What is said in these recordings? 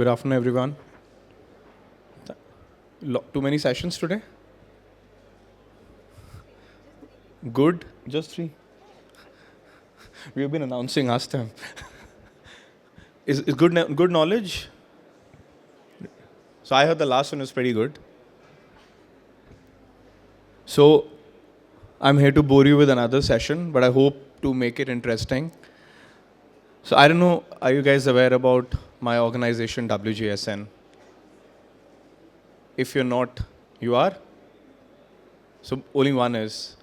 Good afternoon, everyone. Too many sessions today? Good? Just three. We've been announcing last time. Is good knowledge? So I heard the last one was pretty good. So I'm here to bore you with another session, but I hope to make it interesting. So I don't know, are you guys aware about my organization WGSN? If you're not, you are? So only one is.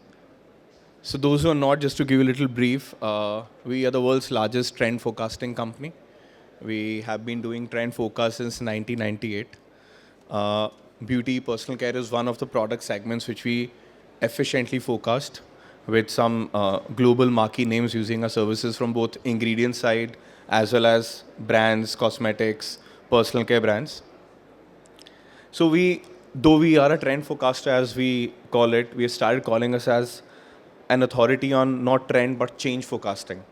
So those who are not, just to give you a little brief, we are the world's largest trend forecasting company. We have been doing trend forecast since 1998. Beauty, personal care is one of the product segments which we efficiently forecast with some global marquee names using our services from both ingredient side as well as brands, cosmetics, personal care brands. So though we are a trend forecaster as we call it, we have started calling us as an authority on not trend but change forecasting.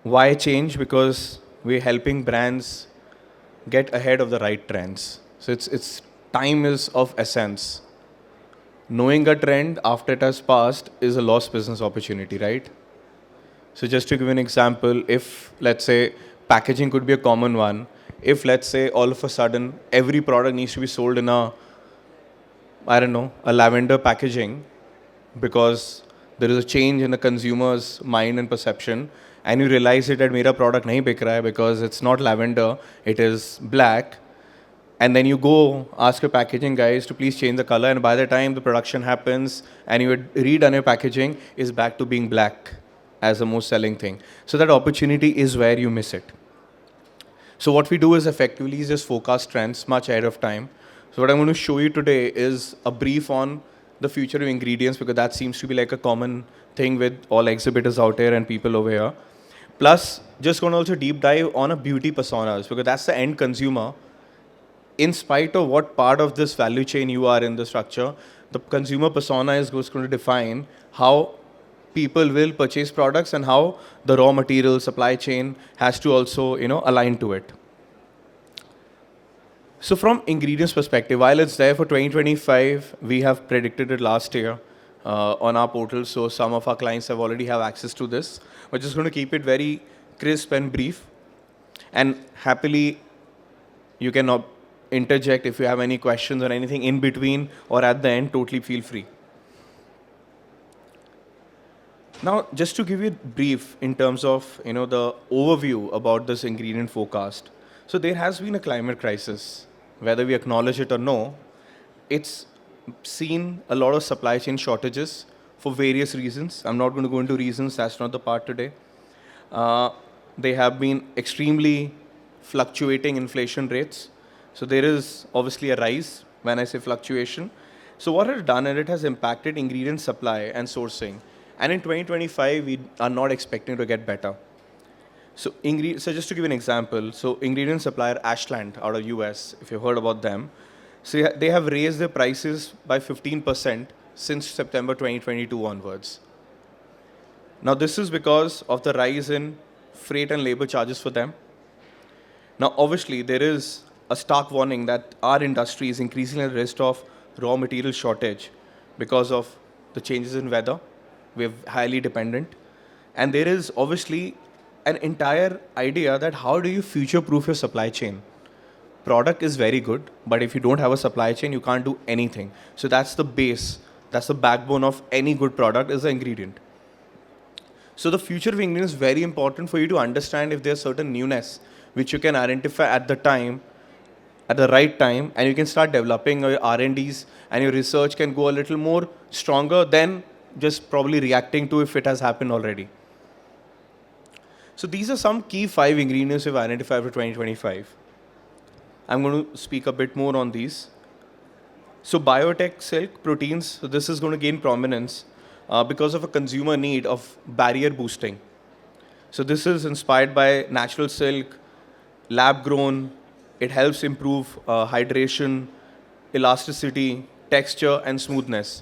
Why change? Because we're helping brands get ahead of the right trends. So it's time is of essence. Knowing a trend after it has passed is a lost business opportunity, right? So just to give an example, if let's say packaging could be a common one, if let's say all of a sudden every product needs to be sold in a lavender packaging because there is a change in the consumer's mind and perception, and you realize it that mera product nahi bik raha hai because it's not lavender, it is black, and then you go ask your packaging guys to please change the color, and by the time the production happens and you redone your packaging, is back to being black as the most selling thing. So that opportunity is where you miss it. So what we do is effectively just forecast trends much ahead of time. So what I'm going to show you today is a brief on the future of ingredients, because that seems to be like a common thing with all exhibitors out here and people over here. Plus, just going to also deep dive on a beauty personas, because that's the end consumer. In spite of what part of this value chain you are in the structure, the consumer persona is going to define how people will purchase products and how the raw material supply chain has to also, align to it. So from ingredients perspective, while it's there for 2025, we have predicted it last year on our portal. So some of our clients have already have access to this. We're just going to keep it very crisp and brief. And happily, you can interject if you have any questions or anything in between or at the end, totally feel free. Now, just to give you a brief in terms of the overview about this ingredient forecast. So there has been a climate crisis, whether we acknowledge it or no. It's seen a lot of supply chain shortages for various reasons. I'm not going to go into reasons, that's not the part today. They have been extremely fluctuating inflation rates. So there is obviously a rise when I say fluctuation. So what it has done, and it has impacted ingredient supply and sourcing. And in 2025, we are not expecting to get better. So just to give an example, so ingredient supplier Ashland out of US, if you've heard about them, so they have raised their prices by 15% since September 2022 onwards. Now this is because of the rise in freight and labor charges for them. Now obviously there is a stark warning that our industry is increasingly at risk of raw material shortage because of the changes in weather. We're highly dependent. And there is obviously an entire idea that how do you future-proof your supply chain? Product is very good, but if you don't have a supply chain, you can't do anything. So that's the base, that's the backbone of any good product is the ingredient. So the future of ingredient is very important for you to understand if there's certain newness which you can identify at the right time, and you can start developing your R&Ds, and your research can go a little more stronger than just probably reacting to if it has happened already. So these are some key 5 ingredients we've identified for 2025. I'm going to speak a bit more on these. So biotech silk proteins, so this is going to gain prominence because of a consumer need of barrier boosting. So this is inspired by natural silk, lab grown. It helps improve hydration, elasticity, texture, and smoothness.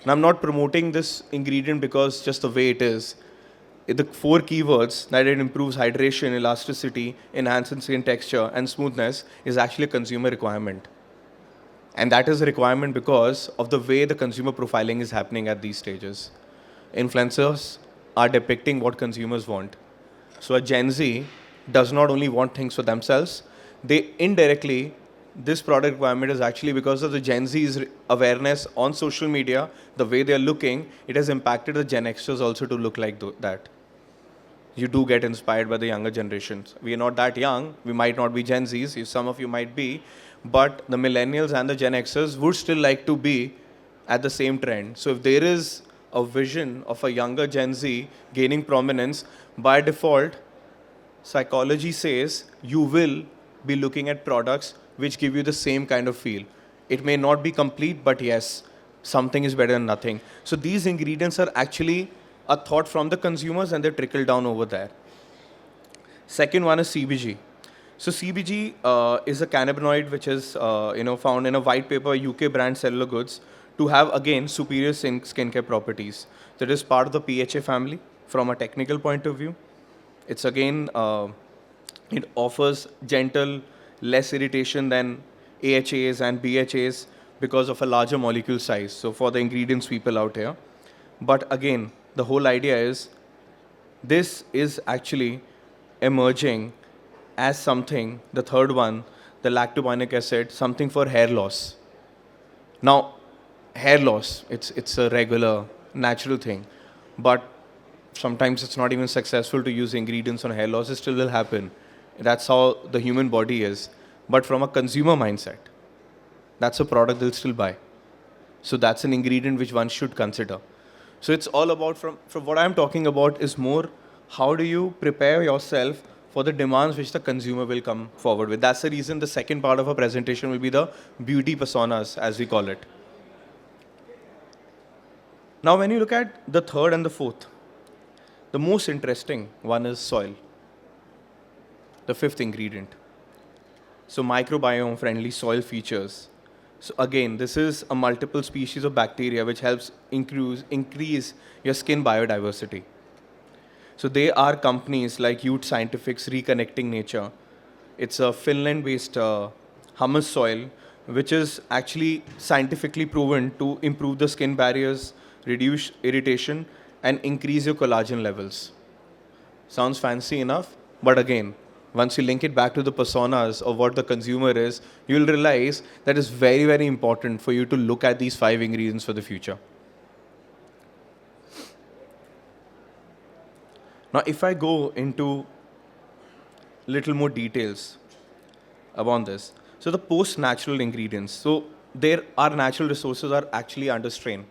And I'm not promoting this ingredient because just the way it is. the four keywords that it improves hydration, elasticity, enhances skin texture, and smoothness is actually a consumer requirement. And that is a requirement because of the way the consumer profiling is happening at these stages. Influencers are depicting what consumers want. So a Gen Z does not only want things for themselves, they indirectly, this product requirement is actually because of the Gen Z's awareness on social media, the way they are looking, it has impacted the Gen Xers also to look like that. You do get inspired by the younger generations. We are not that young. We might not be Gen Zs. Some of you might be. But the millennials and the Gen Xers would still like to be at the same trend. So if there is a vision of a younger Gen Z gaining prominence, by default, psychology says you will be looking at products which give you the same kind of feel. It may not be complete, but yes, something is better than nothing. So these ingredients are actually a thought from the consumers and they trickle down over there. Second one is CBG. So CBG is a cannabinoid which is found in a white paper UK brand cellular goods to have again superior skincare properties. That is part of the PHA family from a technical point of view. It's again it offers gentle, less irritation than AHAs and BHAs because of a larger molecule size. So for the ingredients people out here. But again, the whole idea is this is actually emerging as something, the third one, the lactobinic acid, something for hair loss. Now, hair loss, it's a regular, natural thing. But sometimes it's not even successful to use ingredients on hair loss. It still will happen. That's how the human body is. But from a consumer mindset, that's a product they'll still buy. So that's an ingredient which one should consider. So it's all about, from what I'm talking about is more how do you prepare yourself for the demands which the consumer will come forward with. That's the reason the second part of our presentation will be the beauty personas, as we call it. Now, when you look at the third and the fourth, the most interesting one is soil, the fifth ingredient. So microbiome friendly soil features. So again, this is a multiple species of bacteria which helps increase your skin biodiversity. So they are companies like Youth Scientific's Reconnecting Nature. It's a Finland-based humus soil which is actually scientifically proven to improve the skin barriers, reduce irritation, and increase your collagen levels. Sounds fancy enough, but again, once you link it back to the personas of what the consumer is, you'll realize that it's very, very important for you to look at these 5 ingredients for the future. Now, if I go into little more details about this, so the post-natural ingredients, so our natural resources are actually under strain.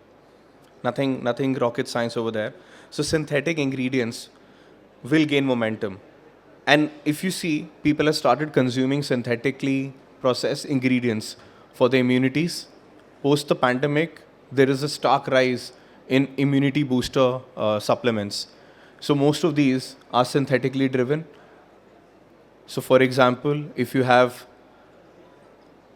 Nothing rocket science over there. So synthetic ingredients will gain momentum. And if you see, people have started consuming synthetically processed ingredients for their immunities. Post the pandemic, there is a stark rise in immunity booster supplements. So most of these are synthetically driven. So for example, if you have,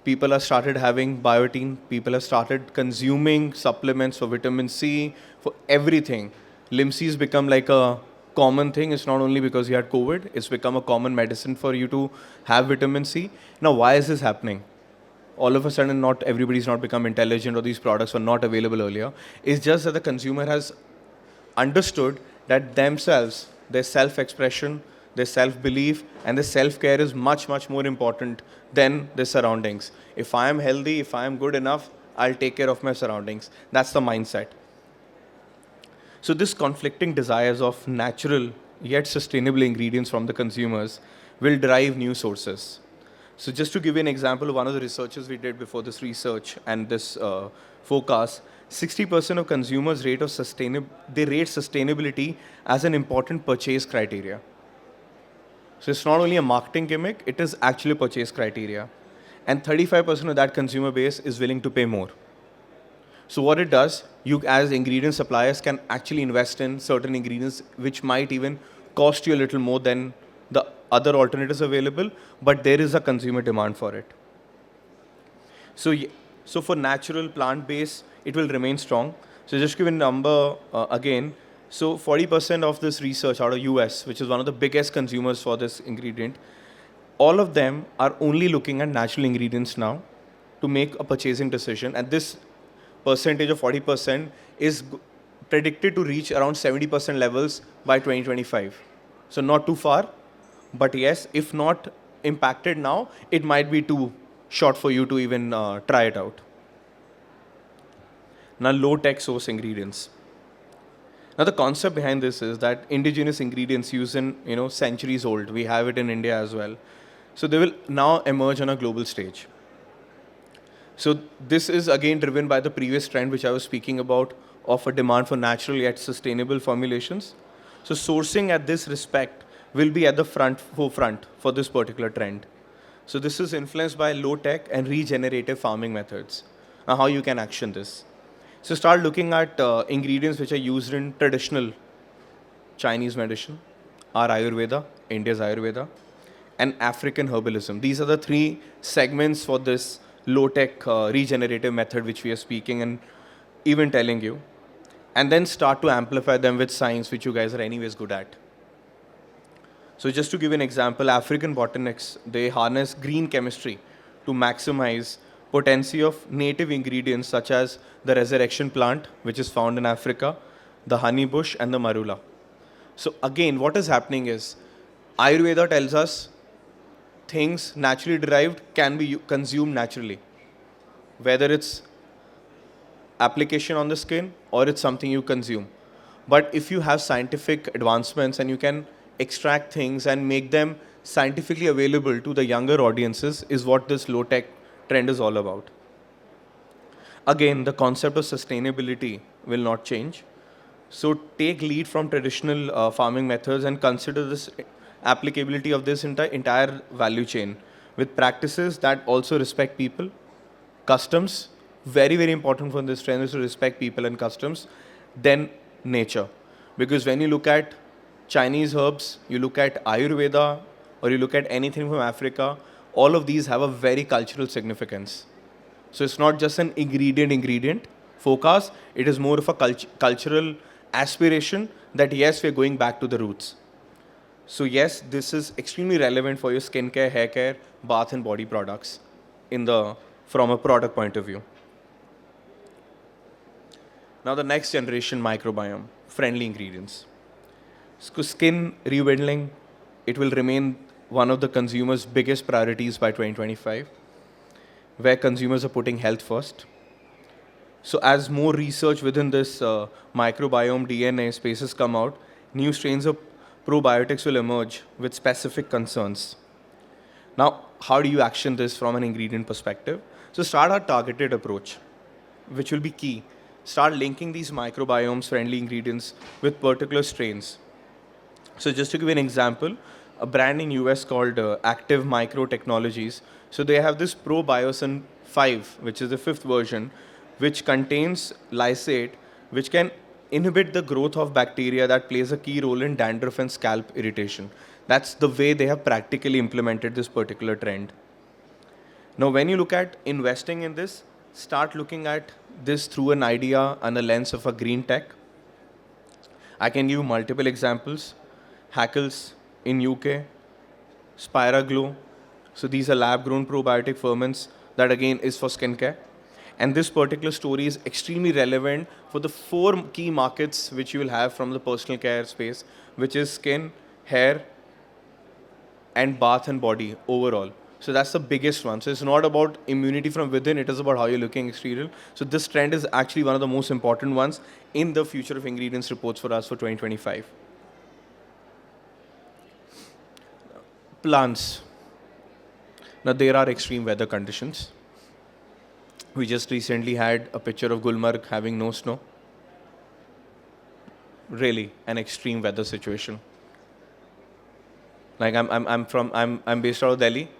people have started having biotin, people have started consuming supplements for vitamin C, for everything. Limsi's become like a common thing. It's not only because you had COVID, it's become a common medicine for you to have vitamin C. Now, why is this happening? All of a sudden, not everybody's not become intelligent or these products were not available earlier. It's just that the consumer has understood that themselves, their self-expression, their self-belief, and their self-care is much, much more important than their surroundings. If I am healthy, if I am good enough, I'll take care of my surroundings. That's the mindset. So this conflicting desires of natural yet sustainable ingredients from the consumers will drive new sources. So just to give you an example of one of the researches we did before this research and this forecast, 60% of consumers rate sustainability as an important purchase criteria. So it's not only a marketing gimmick, it is actually purchase criteria. And 35% of that consumer base is willing to pay more. So what it does, you as ingredient suppliers can actually invest in certain ingredients which might even cost you a little more than the other alternatives available, but there is a consumer demand for it. So for natural plant-based, it will remain strong. So just give a number again, So 40% of this research out of US, which is one of the biggest consumers for this ingredient, all of them are only looking at natural ingredients now to make a purchasing decision. And this percentage of 40% is predicted to reach around 70% levels by 2025. So not too far, but yes, if not impacted now, it might be too short for you to even try it out. Now, low-tech source ingredients. Now, the concept behind this is that indigenous ingredients used in centuries old. We have it in India as well. So they will now emerge on a global stage. So this is again driven by the previous trend which I was speaking about of a demand for natural yet sustainable formulations. So sourcing at this respect will be at the forefront for this particular trend. So this is influenced by low tech and regenerative farming methods. Now how you can action this. So start looking at ingredients which are used in traditional Chinese medicine, our Ayurveda, India's Ayurveda, and African herbalism. These are the three segments for this low-tech regenerative method which we are speaking and even telling you. And then start to amplify them with science, which you guys are anyways good at. So just to give an example, African botanics, they harness green chemistry to maximize potency of native ingredients such as the resurrection plant, which is found in Africa, the honey bush, and the marula. So again, what is happening is Ayurveda tells us things naturally derived can be consumed naturally, whether it's application on the skin or it's something you consume. But if you have scientific advancements and you can extract things and make them scientifically available to the younger audiences, is what this low tech trend is all about. Again, the concept of sustainability will not change. So take lead from traditional farming methods and consider this applicability of this entire value chain with practices that also respect people, customs. Very, very important for this trend is to respect people and customs, then nature. Because when you look at Chinese herbs, you look at Ayurveda, or you look at anything from Africa, all of these have a very cultural significance. So it's not just an ingredient focus, it is more of a cultural aspiration that yes, we're going back to the roots. So yes, this is extremely relevant for your skincare, hair care, bath and body products from a product point of view. Now the next generation microbiome, friendly ingredients. So skin rebindling, it will remain one of the consumers' biggest priorities by 2025, where consumers are putting health first. So as more research within this microbiome DNA spaces come out, new strains of probiotics will emerge with specific concerns. Now, how do you action this from an ingredient perspective? So start a targeted approach, which will be key. Start linking these microbiomes friendly ingredients with particular strains. So just to give you an example, a brand in US called Active Micro Technologies. So they have this Probiosin 5, which is the fifth version, which contains lysate, which can inhibit the growth of bacteria that plays a key role in dandruff and scalp irritation. That's the way they have practically implemented this particular trend. Now, when you look at investing in this, start looking at this through an idea and a lens of a green tech. I can give you multiple examples. Hackles in UK, Spiraglow. So these are lab-grown probiotic ferments that again is for skincare. And this particular story is extremely relevant for the four key markets which you will have from the personal care space, which is skin, hair, and bath and body overall. So that's the biggest one. So it's not about immunity from within, it is about how you're looking exterior. So this trend is actually one of the most important ones in the future of ingredients reports for us for 2025. Plants. Now there are extreme weather conditions. We just recently had a picture of Gulmarg having no snow. Really, an extreme weather situation. Like I'm based out of Delhi,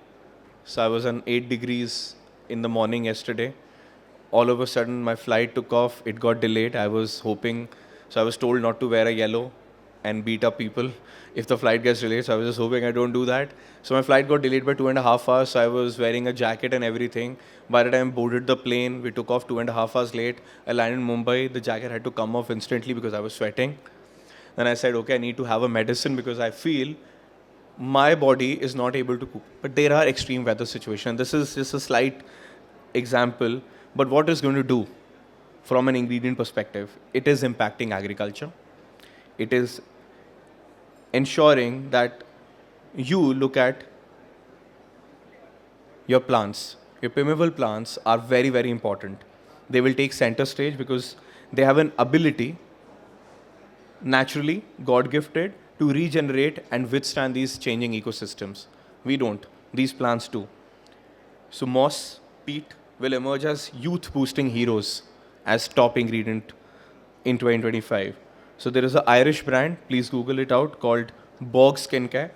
so I was on 8 degrees in the morning yesterday. All of a sudden, my flight took off. It got delayed. I was told not to wear a yellow and beat up people if the flight gets delayed. So I was just hoping I don't do that. So my flight got delayed by 2.5 hours. So I was wearing a jacket and everything. By the time I boarded the plane, we took off 2.5 hours late. I landed in Mumbai. The jacket had to come off instantly because I was sweating. Then I said, okay, I need to have a medicine because I feel my body is not able to cook. But there are extreme weather situations. This is just a slight example. But what is going to do from an ingredient perspective? It is impacting agriculture. It is ensuring that you look at your plants. Your permeable plants are very, very important. They will take center stage because they have an ability, naturally, God gifted, to regenerate and withstand these changing ecosystems. We don't. These plants do. So moss, peat will emerge as youth boosting heroes as top ingredient in 2025. So there is an Irish brand, please Google it out, called Bog Skincare.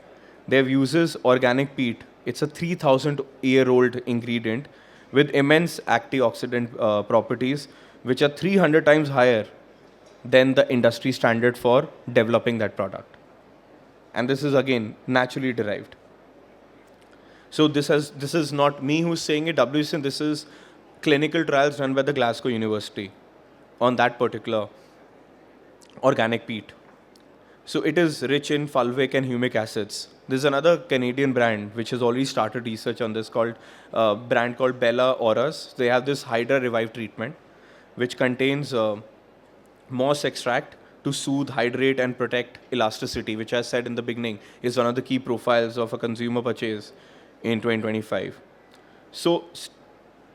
They have uses organic peat. It's a 3,000-year-old ingredient with immense antioxidant properties, which are 300 times higher than the industry standard for developing that product. And this is again naturally derived. So this is not me who's saying it, WGSN, this is clinical trials run by the Glasgow University on that particular organic peat. So it is rich in fulvic and humic acids. There's another Canadian brand which has already started research on this called brand called Bella Auras. They have this Hydra Revive treatment which contains moss extract to soothe, hydrate and protect elasticity, which I said in the beginning is one of the key profiles of a consumer purchase in 2025. So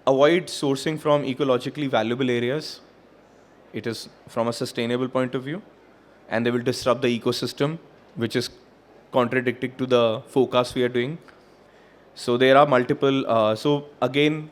avoid sourcing from ecologically valuable areas. It is from a sustainable point of view, and they will disrupt the ecosystem, which is contradicting to the forecast we are doing. So there are multiple, so again,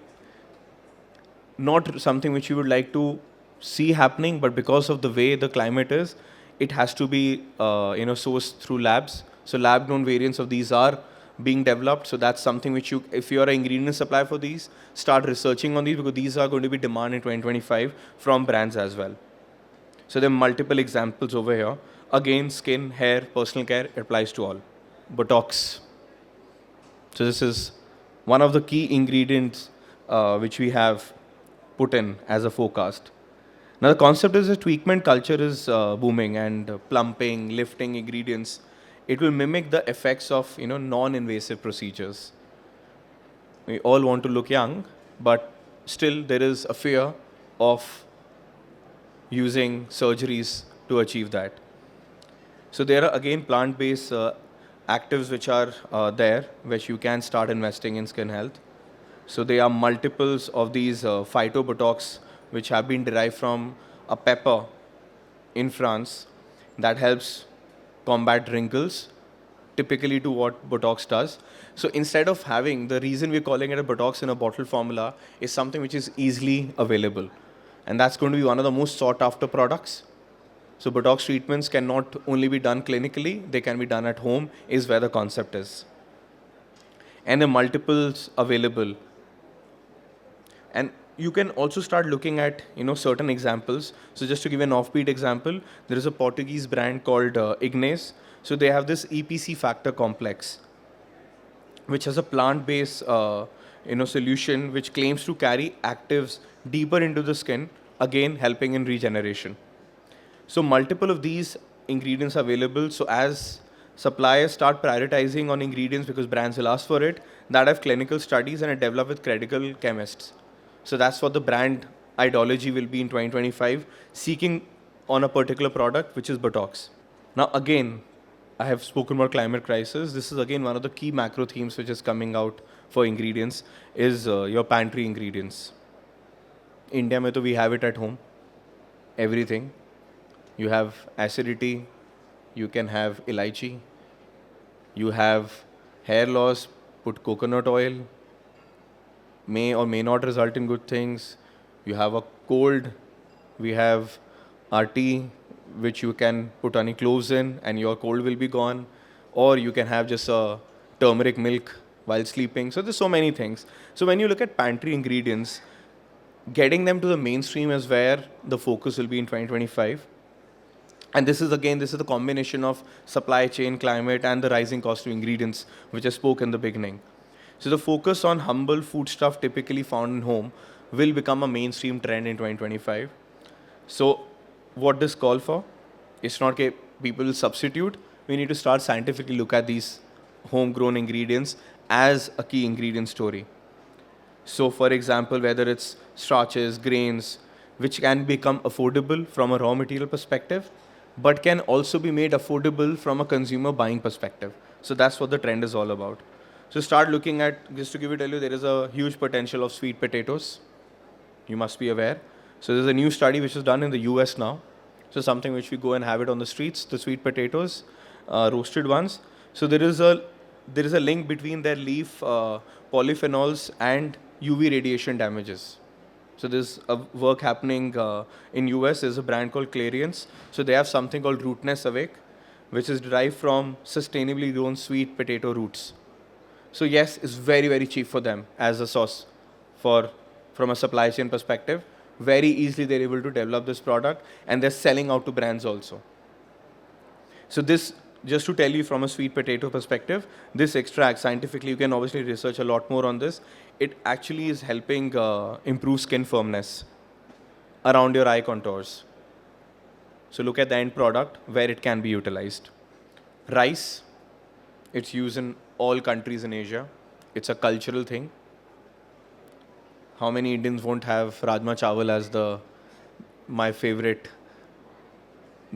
not something which you would like to see happening, but because of the way the climate is, it has to be sourced through labs. So lab-grown variants of these are being developed. So that's something which you, if you are an ingredient supplier for these, start researching on these because these are going to be demand in 2025 from brands as well. So there are multiple examples over here. Again, skin, hair, personal care, it applies to all. Botox. So this is one of the key ingredients which we have put in as a forecast. Now the concept is that tweakment culture is booming, and plumping, lifting ingredients, it will mimic the effects of non-invasive procedures. We all want to look young, but still there is a fear of using surgeries to achieve that. So there are again plant-based actives which are there, which you can start investing in skin health. So there are multiples of these phytobotox which have been derived from a pepper in France that helps combat wrinkles, typically to what Botox does. So instead of having, the reason we're calling it a Botox in a bottle formula is something which is easily available. And that's going to be one of the most sought after products. So Botox treatments can not only be done clinically, they can be done at home, is where the concept is. And the multiples available. And you can also start looking at certain examples. So just to give an offbeat example, there is a Portuguese brand called Ignace. So they have this EPC factor complex, which has a plant-based solution which claims to carry actives deeper into the skin, again helping in regeneration. So multiple of these ingredients are available. So as suppliers start prioritizing on ingredients because brands will ask for it, that have clinical studies and are developed with critical chemists. So that's what the brand ideology will be in 2025, seeking on a particular product, which is Botox. Now again, I have spoken about climate crisis. This is again one of the key macro themes which is coming out for ingredients is your pantry ingredients. India mein to we have it at home, everything. You have acidity, you can have elaichi, you have hair loss, put coconut oil, may or may not result in good things. You have a cold, we have our tea, which you can put any cloves in and your cold will be gone. Or you can have just a turmeric milk while sleeping. So there's so many things. So when you look at pantry ingredients, getting them to the mainstream is where the focus will be in 2025. And this is the combination of supply chain, climate, and the rising cost of ingredients, which I spoke in the beginning. So the focus on humble foodstuff typically found in home will become a mainstream trend in 2025. So what this call for? It's not that people will substitute, we need to start scientifically look at these homegrown ingredients as a key ingredient story. So, for example, whether it's starches, grains, which can become affordable from a raw material perspective, but can also be made affordable from a consumer buying perspective. So, that's what the trend is all about. So, start looking at, just to give you tell you, there is a huge potential of sweet potatoes. You must be aware. So, there's a new study which is done in the US now. So, something which we go and have it on the streets, the sweet potatoes, roasted ones. So, there is a link between their leaf polyphenols and UV radiation damages. So there's a work happening in US. There's a brand called Clarions. So they have something called Rootness Awake, which is derived from sustainably grown sweet potato roots. So yes, it's very very cheap for them as a source for from a supply chain perspective. Very easily they're able to develop this product and they're selling out to brands also. So this, just to tell you from a sweet potato perspective, this extract scientifically, you can obviously research a lot more on this. It actually is helping improve skin firmness around your eye contours. So look at the end product where it can be utilized. Rice, it's used in all countries in Asia. It's a cultural thing. How many Indians won't have rajma chawal as the my favorite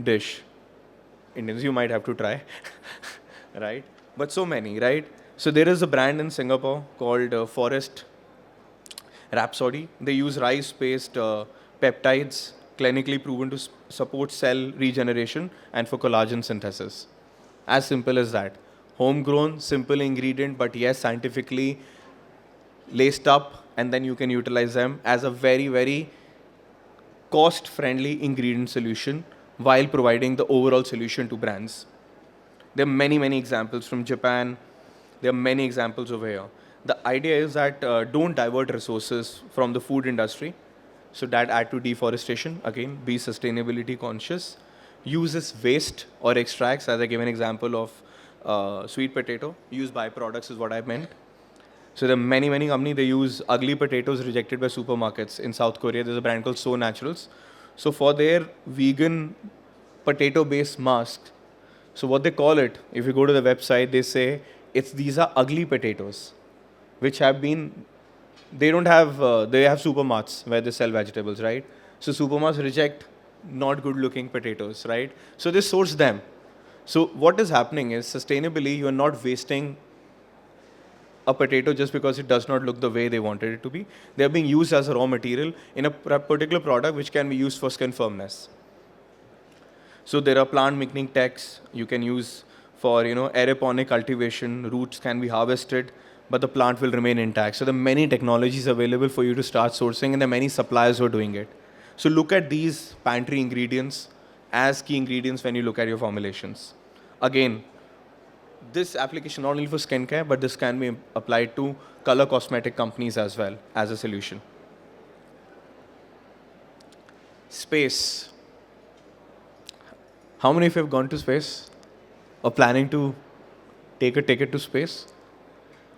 dish? Indians, you might have to try, right? But so many, right? So there is a brand in Singapore called Forest Rhapsody. They use rice-based peptides, clinically proven to support cell regeneration and for collagen synthesis. As simple as that. Homegrown, simple ingredient, but yes, scientifically laced up, and then you can utilize them as a very, very cost-friendly ingredient solution while providing the overall solution to brands. There are many, many examples from Japan. There are many examples over here. The idea is that don't divert resources from the food industry. So that add to deforestation. Again, be sustainability conscious. Use this waste or extracts, as I gave an example of sweet potato. Use byproducts is what I meant. So there are many, many companies, they use ugly potatoes rejected by supermarkets. In South Korea, there's a brand called So Naturals. So for their vegan potato-based masks, so what they call it, if you go to the website, they say these are ugly potatoes, which have been, they don't have, they have supermarts where they sell vegetables, right? So supermarts reject not good-looking potatoes, right? So they source them. So what is happening is, sustainably, you are not wasting a potato just because it does not look the way they wanted it to be. They are being used as a raw material in a particular product which can be used for skin firmness. So there are plant mixing techs you can use for aeroponic cultivation. Roots can be harvested, but the plant will remain intact. So there are many technologies available for you to start sourcing, and there are many suppliers who are doing it. So look at these pantry ingredients as key ingredients when you look at your formulations. Again, this application not only for skincare, but this can be applied to color cosmetic companies as well as a solution. Space. How many of you have gone to space or planning to take a ticket to space?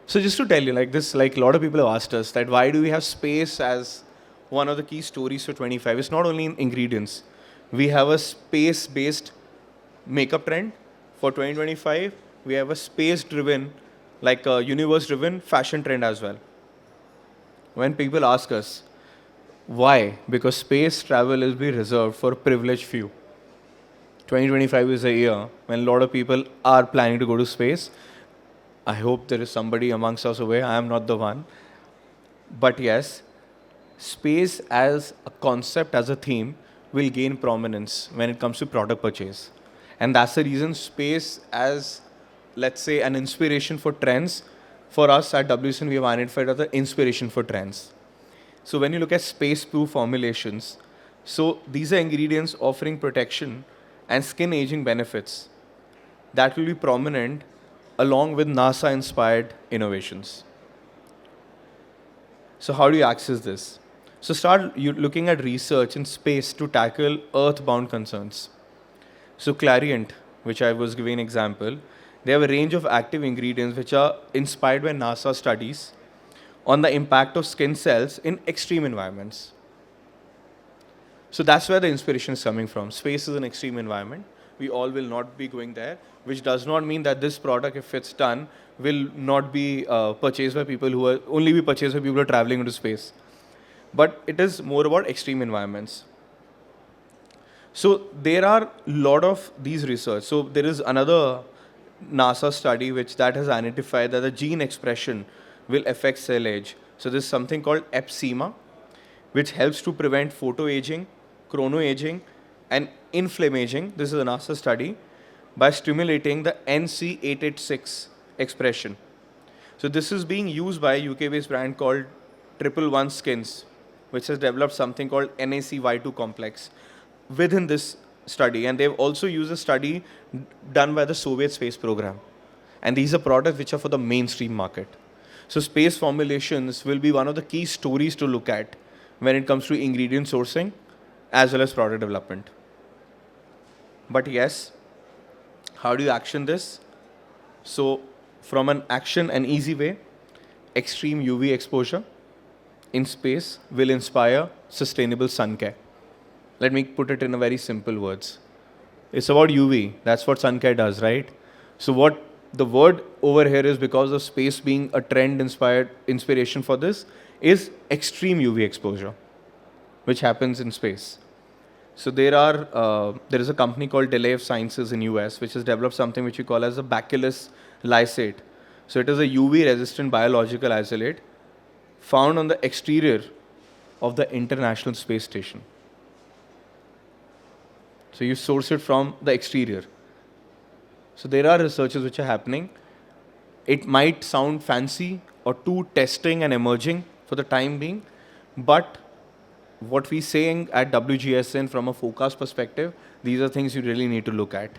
So just to tell you, like this, like a lot of people have asked us that why do we have space as one of the key stories for 25? It's not only in ingredients. We have a space-based makeup trend for 2025. We have a space-driven, like a universe-driven fashion trend as well. When people ask us, why? Because space travel is be reserved for a privileged few. 2025 is a year when a lot of people are planning to go to space. I hope there is somebody amongst us aware. I am not the one. But yes, space as a concept, as a theme, will gain prominence when it comes to product purchase. And that's the reason space as, let's say, an inspiration for trends. For us at WGSN, we have identified as the inspiration for trends. So when you look at space-proof formulations, so these are ingredients offering protection and skin aging benefits that will be prominent along with NASA-inspired innovations. So how do you access this? So start looking at research in space to tackle earthbound concerns. So Clariant, which I was giving an example, they have a range of active ingredients which are inspired by NASA studies on the impact of skin cells in extreme environments. So that's where the inspiration is coming from. Space is an extreme environment. we all will not be going there, which does not mean that this product, if it's done, will not be purchased by people who are only be purchased by people who are traveling into space. But it is more about extreme environments. So there are a lot of these research. So there is another NASA study which that has identified that the gene expression will affect cell age. So there's something called epsema, which helps to prevent photoaging, chronoaging, and inflammaging. This is a NASA study by stimulating the NC886 expression. So this is being used by a UK-based brand called 111 Skins, which has developed something called NACY2 complex within this study. And they've also used a study done by the Soviet space program. And these are products which are for the mainstream market. So space formulations will be one of the key stories to look at when it comes to ingredient sourcing as well as product development. But yes, how do you action this? So from an action and easy way, extreme UV exposure in space will inspire sustainable sun care. Let me put it in a very simple words. It's about UV. That's what sun care does, right? So what the word over here is, because of space being a trend inspiration for this, is extreme UV exposure, which happens in space. So there is a company called Delay of Sciences in US, which has developed something which we call as a bacillus lysate. So it is a UV-resistant biological isolate found on the exterior of the International Space Station. So you source it from the exterior. So there are researches which are happening. It might sound fancy or too testing and emerging for the time being, but what we're saying at WGSN from a forecast perspective, these are things you really need to look at,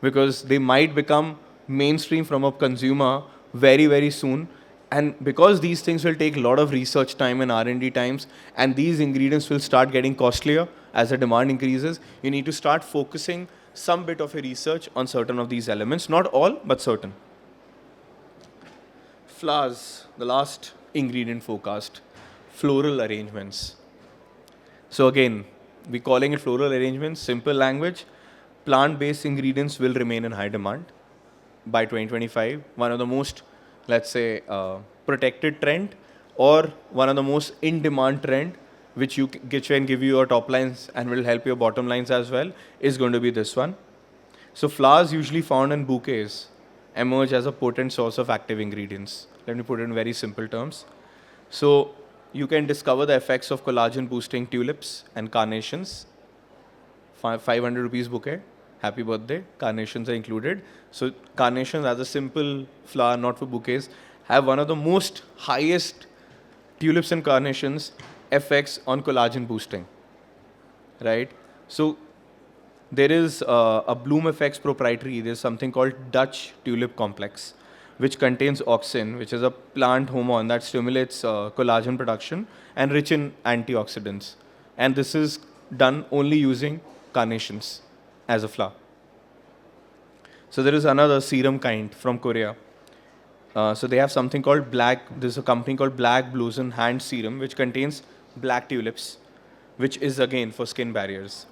because they might become mainstream from a consumer very, very soon. And because these things will take a lot of research time and R&D times, and these ingredients will start getting costlier as the demand increases, you need to start focusing some bit of your research on certain of these elements. Not all, but certain. Flowers, the last ingredient forecast, floral arrangements. So again, we're calling it floral arrangements, simple language. Plant-based ingredients will remain in high demand by 2025. One of the most, let's say, protected trend, or one of the most in-demand trend, which can give you your top lines and will help your bottom lines as well, is going to be this one. So flowers usually found in bouquets emerge as a potent source of active ingredients. Let me put it in very simple terms. So you can discover the effects of collagen boosting tulips and carnations. 500 rupees bouquet. Happy birthday. Carnations are included. So carnations, as a simple flower, not for bouquets, have one of the most highest tulips and carnations effects on collagen boosting, right? So there is a Bloom Effects proprietary. There's something called Dutch tulip complex, which contains auxin, which is a plant hormone that stimulates collagen production and rich in antioxidants. And this is done only using carnations as a flower. So there is another serum kind from Korea. So they have something called there's a company called Black Blossom Hand Serum, which contains black tulips, which is again for skin barriers.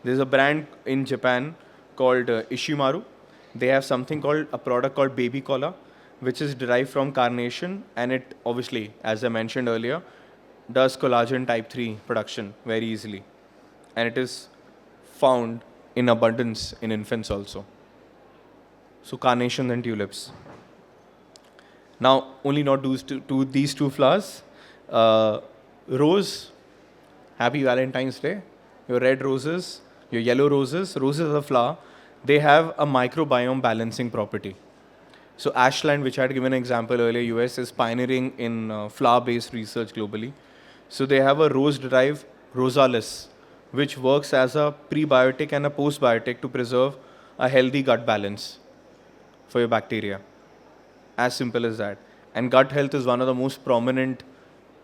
There's a brand in Japan called Ishimaru. They have something called a product called Baby Cola, which is derived from carnation, and it obviously, as I mentioned earlier, does collagen type 3 production very easily. And it is found in abundance in infants also. So carnation and tulips. Now, only not these two flowers. Rose, happy Valentine's Day. Your red roses, your yellow roses. Roses are a flower. They have a microbiome balancing property. So Ashland, which I had given an example earlier, US is pioneering in flower-based research globally. So they have a rose-derived Rosalis, which works as a prebiotic and a postbiotic to preserve a healthy gut balance for your bacteria. As simple as that. And gut health is one of the most prominent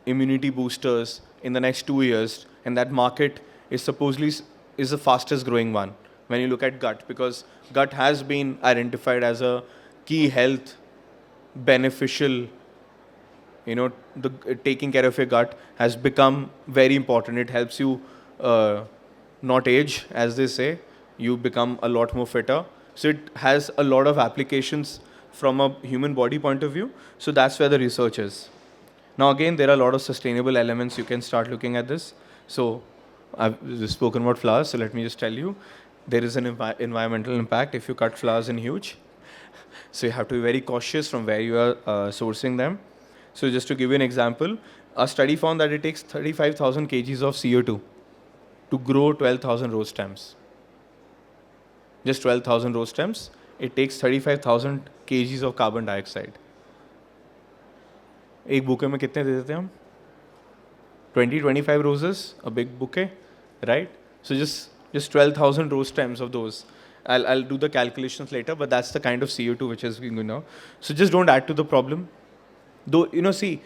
immunity boosters in the next 2 years, and that market is supposedly is the fastest growing one when you look at gut, because gut has been identified as a key health beneficial, taking care of your gut has become very important. It helps you not age, as they say. you become a lot more fitter. So it has a lot of applications from a human body point of view. So that's where the research is. Now again, there are a lot of sustainable elements you can start looking at this. So I've just spoken about flowers, so let me just tell you, there is an environmental impact if you cut flowers in huge. So you have to be very cautious from where you are sourcing them. So just to give you an example, a study found that it takes 35,000 kgs of CO2 to grow 12,000 rose stems. Just 12,000 rose stems, it takes 35,000 kgs of carbon dioxide. एक bouquet में कितने दे देते हैं हम? 20-25 roses, a big bouquet, right? So just 12,000 rose stems of those. I'll do the calculations later, but that's the kind of CO2 which is going on. So just don't add to the problem. Though, see,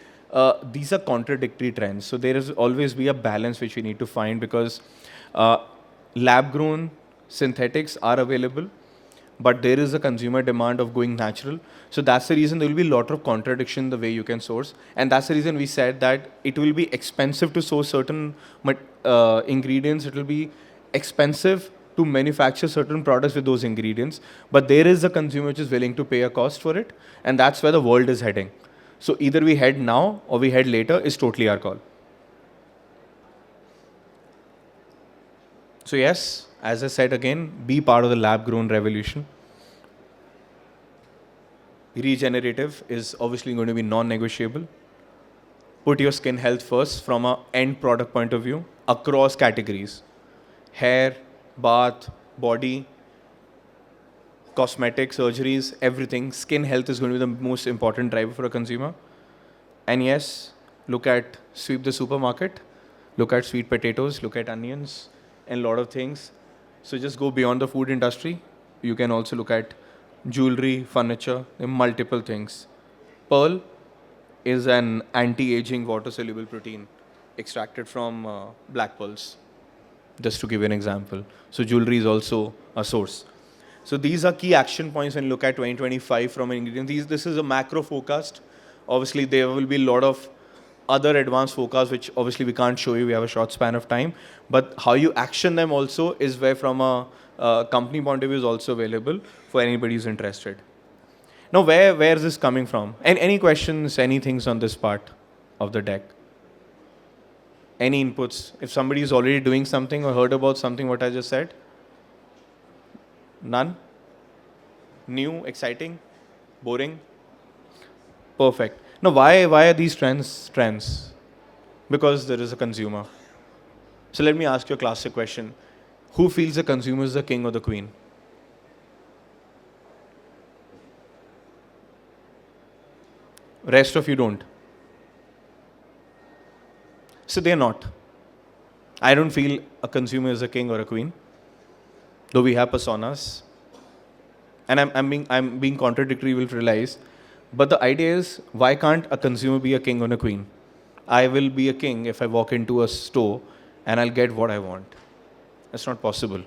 these are contradictory trends. So there is always be a balance which we need to find, because lab-grown synthetics are available, but there is a consumer demand of going natural. So that's the reason there will be a lot of contradiction in the way you can source. And that's the reason we said that it will be expensive to source certain ingredients. It will be expensive to manufacture certain products with those ingredients. But there is a consumer which is willing to pay a cost for it. And that's where the world is heading. So either we head now or we head later is totally our call. So yes, as I said again, be part of the lab-grown revolution. Regenerative is obviously going to be non-negotiable. Put your skin health first from an end product point of view across categories. Hair, bath, body, cosmetics, surgeries, everything. Skin health is going to be the most important driver for a consumer. And yes, sweep the supermarket, look at sweet potatoes, look at onions, and a lot of things. So just go beyond the food industry. You can also look at jewelry, furniture, multiple things. Pearl is an anti-aging water-soluble protein extracted from black pearls, just to give you an example. So jewelry is also a source. So these are key action points when you look at 2025 from an ingredient. This is a macro forecast. Obviously, there will be a lot of other advanced forecasts, which obviously we can't show you. We have a short span of time. But how you action them also is where, from a company point of view, is also available for anybody who's interested. Now, where is this coming from? And any questions, any things on this part of the deck? Any inputs? If somebody is already doing something or heard about something what I just said? None? New, exciting, boring? Perfect. Now, why are these trends? Because there is a consumer. So let me ask you a classic question. Who feels the consumer is the king or the queen? Rest of you don't. So they're not. I don't feel a consumer is a king or a queen, though we have personas. And I'm being contradictory, you will realize. But the idea is, why can't a consumer be a king or a queen? I will be a king if I walk into a store and I'll get what I want. That's not possible,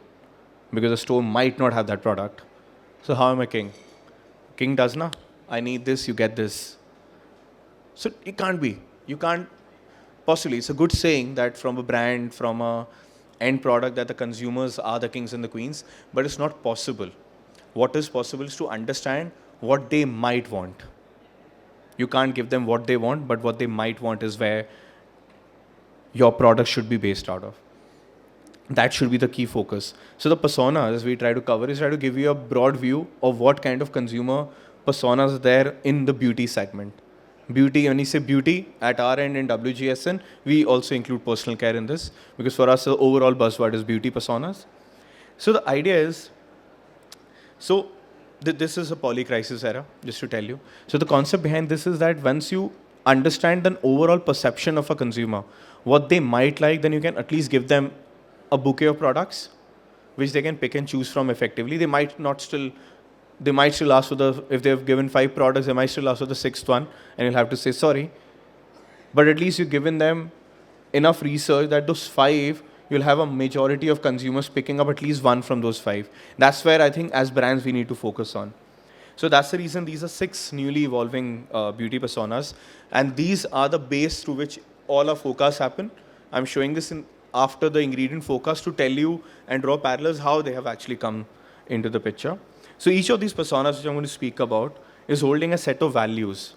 because the store might not have that product. So how am I king? King does na. I need this, you get this. So it can't be. You can't possibly. It's a good saying that from a brand, from a end product, that the consumers are the kings and the queens, but it's not possible. What is possible is to understand what they might want. You can't give them what they want, but what they might want is where your product should be based out of. That should be the key focus. So the personas we try to cover is try to give you a broad view of what kind of consumer personas are there in the beauty segment. Beauty, when you say beauty, at our end in WGSN, we also include personal care in this, because for us the overall buzzword is beauty personas. So the idea is, this is a polycrisis era, just to tell you. So the concept behind this is that once you understand the overall perception of a consumer, what they might like, then you can at least give them a bouquet of products which they can pick and choose from effectively. They might still ask for if they've given 5 products, they might still ask for the 6th one, and you'll have to say sorry. But at least you've given them enough research that those 5, you'll have a majority of consumers picking up at least one from those 5. That's where I think as brands we need to focus on. So that's the reason these are 6 newly evolving beauty personas, and these are the base through which all our forecasts happen. I'm showing this in after the ingredient forecast to tell you and draw parallels how they have actually come into the picture. So each of these personas which I'm going to speak about is holding a set of values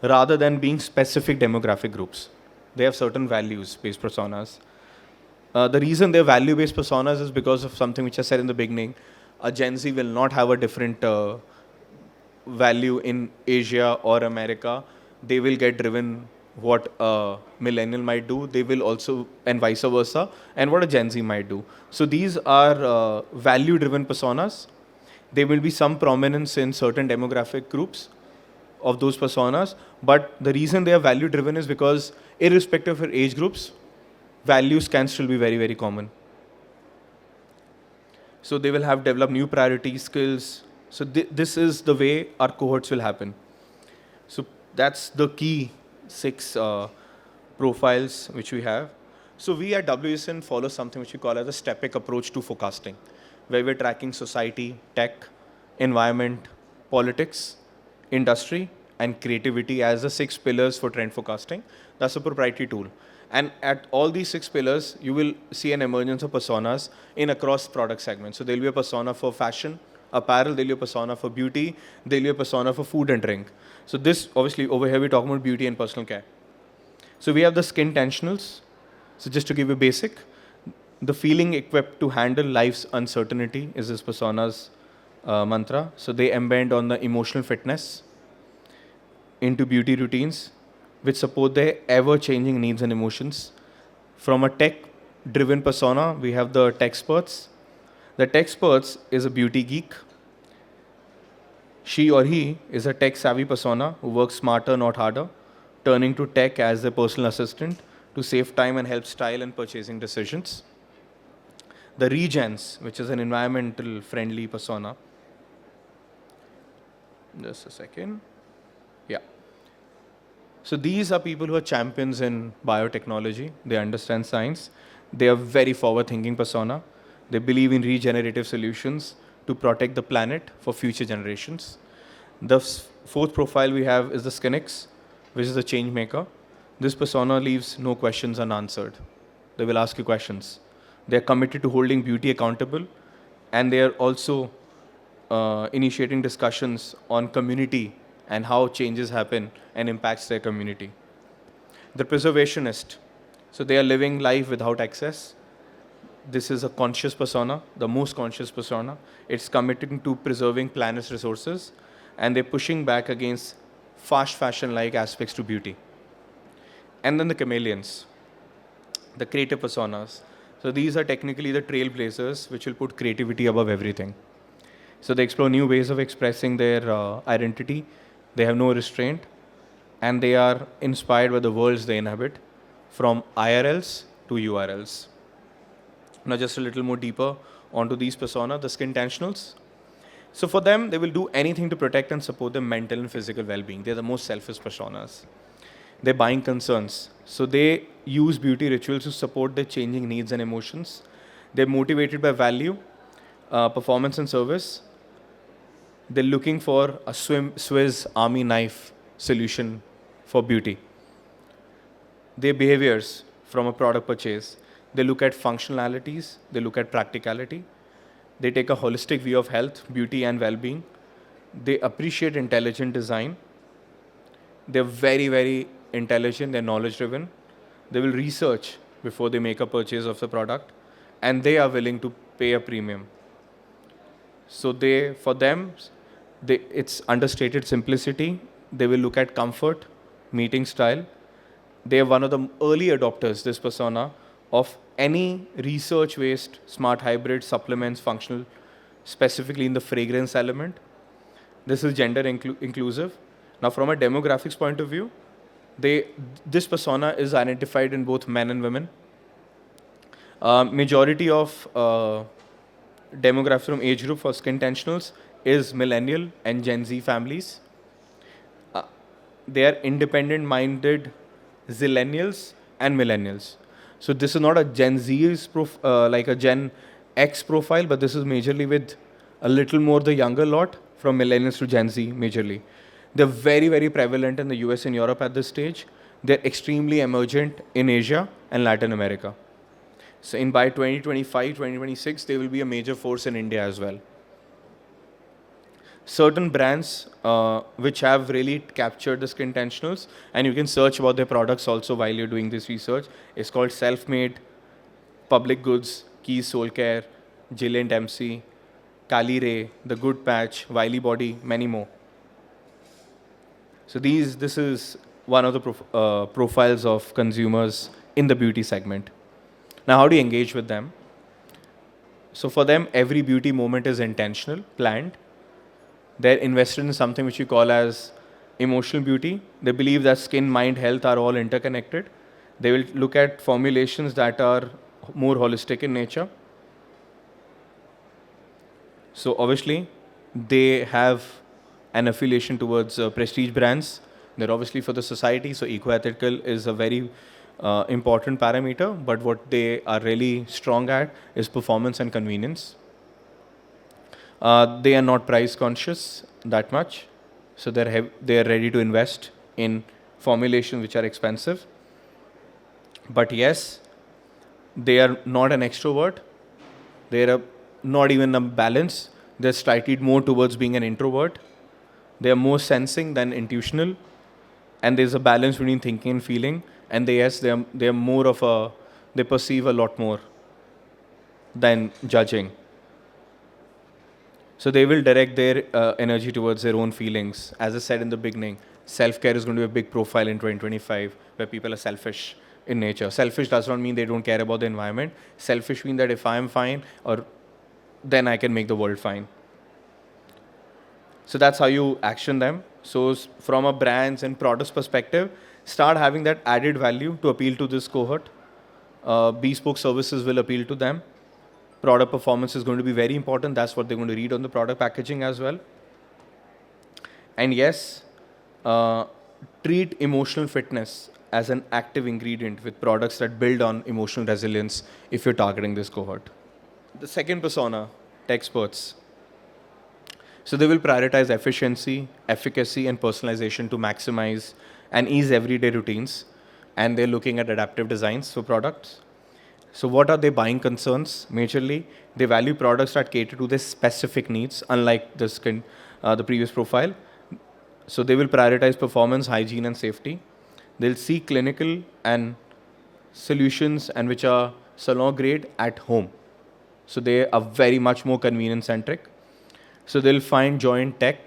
rather than being specific demographic groups. They have certain values-based personas. The reason they're value-based personas is because of something which I said in the beginning. A Gen Z will not have a different value in Asia or America. They will get driven what a millennial might do. They will also, and vice versa, and what a Gen Z might do. So these are value-driven personas. There will be some prominence in certain demographic groups of those personas, but the reason they are value-driven is because irrespective of age groups, values can still be very, very common. So they will have developed new priorities, skills. So this is the way our cohorts will happen. So that's the key 6 profiles which we have. So we at WSN follow something which we call as a step-back approach to forecasting, where we're tracking society, tech, environment, politics, industry, and creativity as the 6 pillars for trend forecasting. That's a proprietary tool. And at all these 6 pillars, you will see an emergence of personas in across product segments. So there'll be a persona for fashion, apparel, there'll be a persona for beauty, there'll be a persona for food and drink. So this, obviously, over here we're talking about beauty and personal care. So we have the skin tensionals. So just to give you basic, the feeling equipped to handle life's uncertainty is this persona's mantra. So they embed on the emotional fitness into beauty routines, which support their ever-changing needs and emotions. From a tech-driven persona, we have the techsperts. The techsperts is a beauty geek. She or he is a tech-savvy persona who works smarter, not harder, turning to tech as their personal assistant to save time and help style and purchasing decisions. The regens, which is an environmental-friendly persona. Just a second. Yeah. So these are people who are champions in biotechnology. They understand science. They are very forward-thinking persona. They believe in regenerative solutions to protect the planet for future generations. The 4th profile we have is the Skinix, which is a change maker. This persona leaves no questions unanswered. They will ask you questions. They are committed to holding beauty accountable, and they are also initiating discussions on community and how changes happen and impacts their community. The preservationist. So they are living life without excess. This is a conscious persona, the most conscious persona. It's committed to preserving planet's resources, and they're pushing back against fast fashion-like aspects to beauty. And then the chameleons, the creative personas. So these are technically the trailblazers which will put creativity above everything. So they explore new ways of expressing their identity. They have no restraint, and they are inspired by the worlds they inhabit, from IRLs to URLs. Now just a little more deeper onto these personas, the skin tensionals. So for them, they will do anything to protect and support their mental and physical well-being. They're the most selfish personas. Their buying concerns. So they use beauty rituals to support their changing needs and emotions. They're motivated by value, performance and service. They're looking for a Swiss Army knife solution for beauty. Their behaviors from a product purchase. They look at functionalities. They look at practicality. They take a holistic view of health, beauty, and well-being. They appreciate intelligent design. They're very, very intelligent. They're knowledge-driven. They will research before they make a purchase of the product, and they are willing to pay a premium. So for them, it's understated simplicity. They will look at comfort, meeting style. They are one of the early adopters, this persona, of any research-based smart hybrid supplements functional, specifically in the fragrance element. This is gender inclusive. Now, from a demographics point of view, this persona is identified in both men and women. Majority of demographics from age group for skin tensionals is millennial and Gen Z families. They are independent-minded zillennials and millennials. So this is not a Gen Z's like a Gen X profile, but this is majorly with a little more the younger lot from millennials to Gen Z majorly. They're very, very prevalent in the US and Europe at this stage. They're extremely emergent in Asia and Latin America. So in by 2025, 2026, they will be a major force in India as well. Certain brands which have really captured the skin tensionals, and you can search about their products also while you're doing this research, is called Self-Made, Public Goods, Keys Soul Care, Gillian Dempsey, Kali Ray, The Good Patch, Wiley Body, many more. So this is one of the profiles of consumers in the beauty segment. Now, how do you engage with them? So for them, every beauty moment is intentional, planned. They're invested in something which we call as emotional beauty. They believe that skin, mind, health are all interconnected. They will look at formulations that are more holistic in nature. So obviously, they have an affiliation towards prestige brands. They're obviously for the society, so eco-ethical is a very important parameter. But what they are really strong at is performance and convenience. They are not price conscious that much, so they're ready to invest in formulations which are expensive. But yes, they are not an extrovert. They are not even a balance. They're slightly more towards being an introvert. They are more sensing than intuitional, and there's a balance between thinking and feeling. And they are more of a, they perceive a lot more than judging. So they will direct their energy towards their own feelings. As I said in the beginning, self-care is going to be a big profile in 2025, where people are selfish in nature. Selfish does not mean they don't care about the environment. Selfish means that if I'm fine, or then I can make the world fine. So that's how you action them. So from a brands and products perspective, start having that added value to appeal to this cohort. Bespoke services will appeal to them. Product performance is going to be very important. That's what they're going to read on the product packaging as well. And yes, treat emotional fitness as an active ingredient with products that build on emotional resilience if you're targeting this cohort. The second persona, tech experts. So they will prioritize efficiency, efficacy, and personalization to maximize and ease everyday routines. And they're looking at adaptive designs for products. So what are their buying concerns? Majorly, they value products that cater to their specific needs, unlike the previous profile. So they will prioritize performance, hygiene, and safety. They'll seek clinical and solutions and which are salon grade at home. So they are very much more convenience centric. So they'll find joy in tech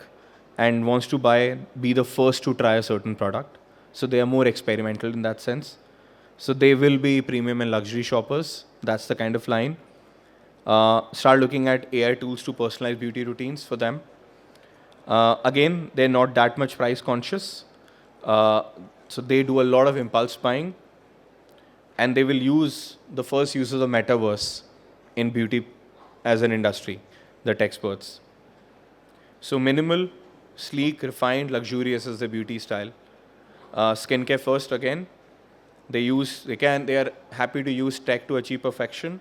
and wants to be the first to try a certain product. So they are more experimental in that sense. So they will be premium and luxury shoppers. That's the kind of line. Start looking at AI tools to personalize beauty routines for them. Again, they're not that much price conscious. So they do a lot of impulse buying. And they will use the first users of metaverse in beauty as an industry, the tech experts. So minimal, sleek, refined, luxurious is the beauty style. Skincare first again. They are happy to use tech to achieve perfection.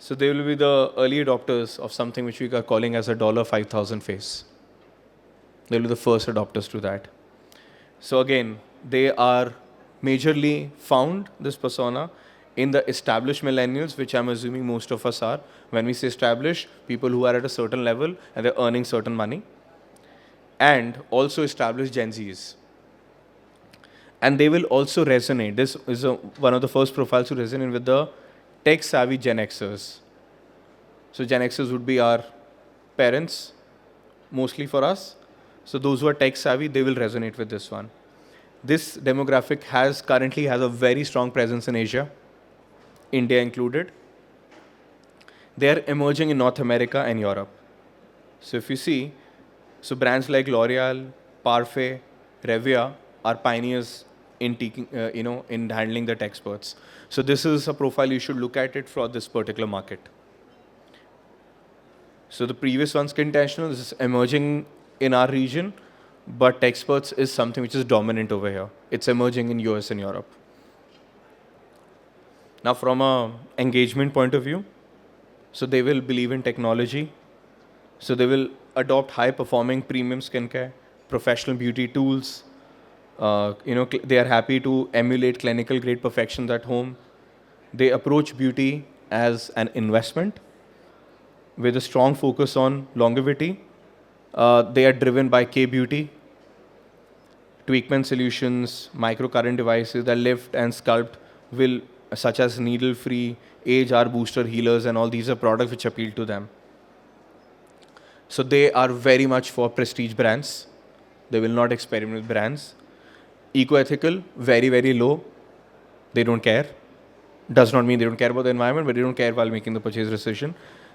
So they will be the early adopters of something which we are calling as a $5,000 face. They will be the first adopters to that. So again, they are majorly found, this persona, in the established millennials, which I'm assuming most of us are. When we say established, people who are at a certain level and they're earning certain money. And also established Gen Zs. And they will also resonate. This is one of the first profiles to resonate with the tech-savvy Gen Xers. So Gen Xers would be our parents, mostly for us. So those who are tech-savvy, they will resonate with this one. This demographic currently has a very strong presence in Asia, India included. They are emerging in North America and Europe. So if you see, so brands like L'Oreal, Parfait, Revia are pioneers in in handling the tech experts. So this is a profile you should look at it for this particular market. So the previous one, Skin Tensional, is emerging in our region, but tech experts is something which is dominant over here. It's emerging in US and Europe. Now from a engagement point of view, so they will believe in technology. So they will adopt high performing premium skincare, professional beauty tools. They are happy to emulate clinical grade perfections at home. They approach beauty as an investment with a strong focus on longevity. They are driven by K beauty, tweakment solutions, microcurrent devices that lift and sculpt will, such as needle-free, age R booster healers, and all these are products which appeal to them. So they are very much for prestige brands. They will not experiment with brands. Eco-ethical, very, very low. They don't care. Does not mean they don't care about the environment, but they don't care while making the purchase decision.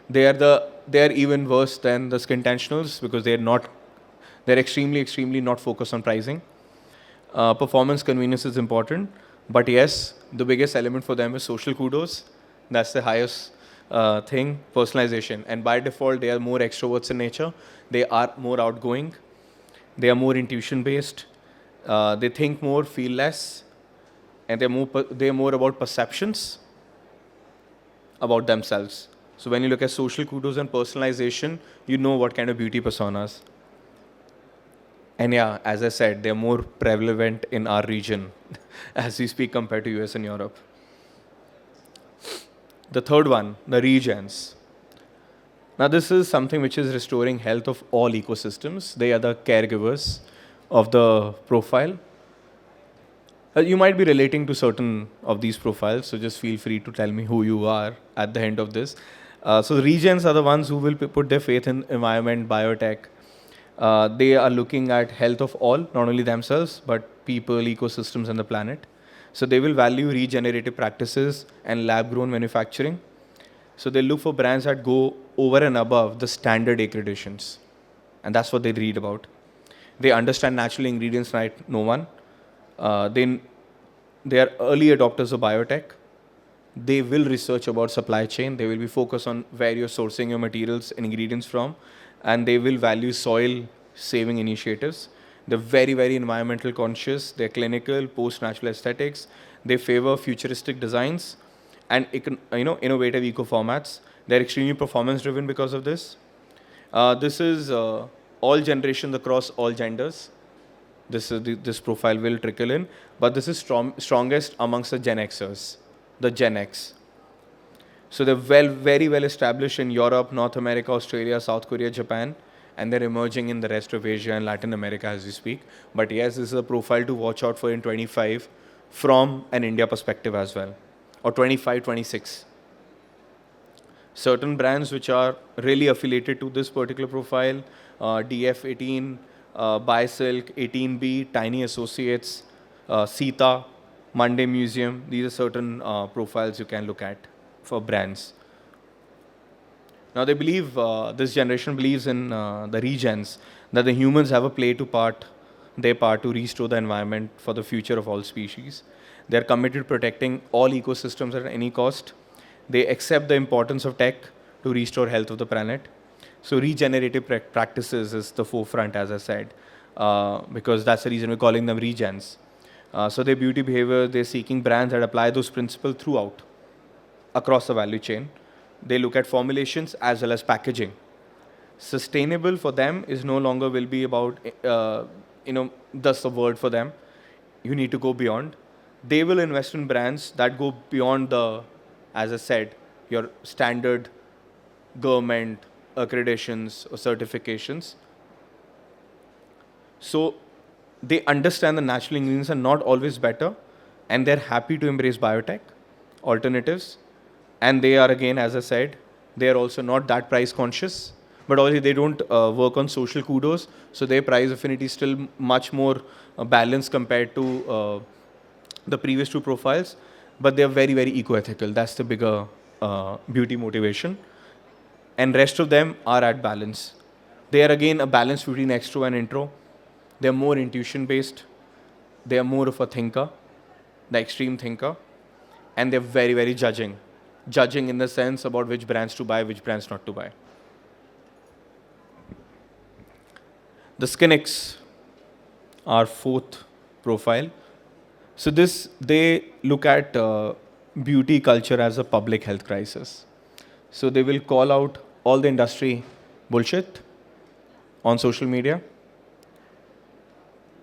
They are even worse than the skin tensionals because they're extremely not focused on pricing. Performance convenience is important, but yes, the biggest element for them is social kudos. That's the highest thing, personalization. And by default, they are more extroverts in nature. They are more outgoing. They are more intuition based. They think more, feel less, and they're more about perceptions about themselves. So when you look at social kudos and personalization, you know what kind of beauty personas. And yeah, as I said, they're more prevalent in our region as we speak compared to US and Europe. The third one, the regens. Now, this is something which is restoring health of all ecosystems. They are the caregivers of the profile. You might be relating to certain of these profiles, so just feel free to tell me who you are at the end of this. So the regens are the ones who will put their faith in environment, biotech. They are looking at health of all, not only themselves, but people, ecosystems, and the planet. So they will value regenerative practices and lab-grown manufacturing. So they look for brands that go over and above the standard accreditations. And that's what they read about. They understand natural ingredients like no one. They are early adopters of biotech. They will research about supply chain. They will be focused on where you're sourcing your materials and ingredients from. And they will value soil saving initiatives. They're very environmental conscious. They're clinical, post-natural aesthetics. They favor futuristic designs and innovative eco formats. They're extremely performance driven because of this. This is all generations across all genders. This profile will trickle in, but this is strongest amongst the Gen Xers, the Gen X. So they're very well established in Europe, North America, Australia, South Korea, Japan, and they're emerging in the rest of Asia and Latin America as we speak. But yes, this is a profile to watch out for in 25 from an India perspective as well, or 25, 26. Certain brands which are really affiliated to this particular profile, DF18, Bisilk, 18B, Tiny Associates, Sita, Monday Museum. These are certain profiles you can look at for brands. Now they believe, this generation believes in the regens, that the humans have a their part to restore the environment for the future of all species. They are committed to protecting all ecosystems at any cost. They accept the importance of tech to restore health of the planet. So regenerative practices is the forefront, as I said, because that's the reason we're calling them regens. So their beauty behavior, they're seeking brands that apply those principles throughout, across the value chain. They look at formulations as well as packaging. Sustainable for them is no longer will be about, that's the word for them. You need to go beyond. They will invest in brands that go beyond as I said, your standard government accreditations or certifications. So they understand the natural ingredients are not always better, and they're happy to embrace biotech alternatives. And they are, again, as I said, they are also not that price conscious, but obviously they don't work on social kudos, so their price affinity is still much more balanced compared to the previous two profiles, but they are very eco-ethical. That's the bigger beauty motivation. And rest of them are at balance. They are, again, a balance between extro and intro. They are more intuition based. They are more of a thinker, the extreme thinker, and they're very judging. Judging in the sense about which brands to buy, which brands not to buy. The Skinix, our fourth profile. So they look at beauty culture as a public health crisis. So they will call out all the industry bullshit on social media.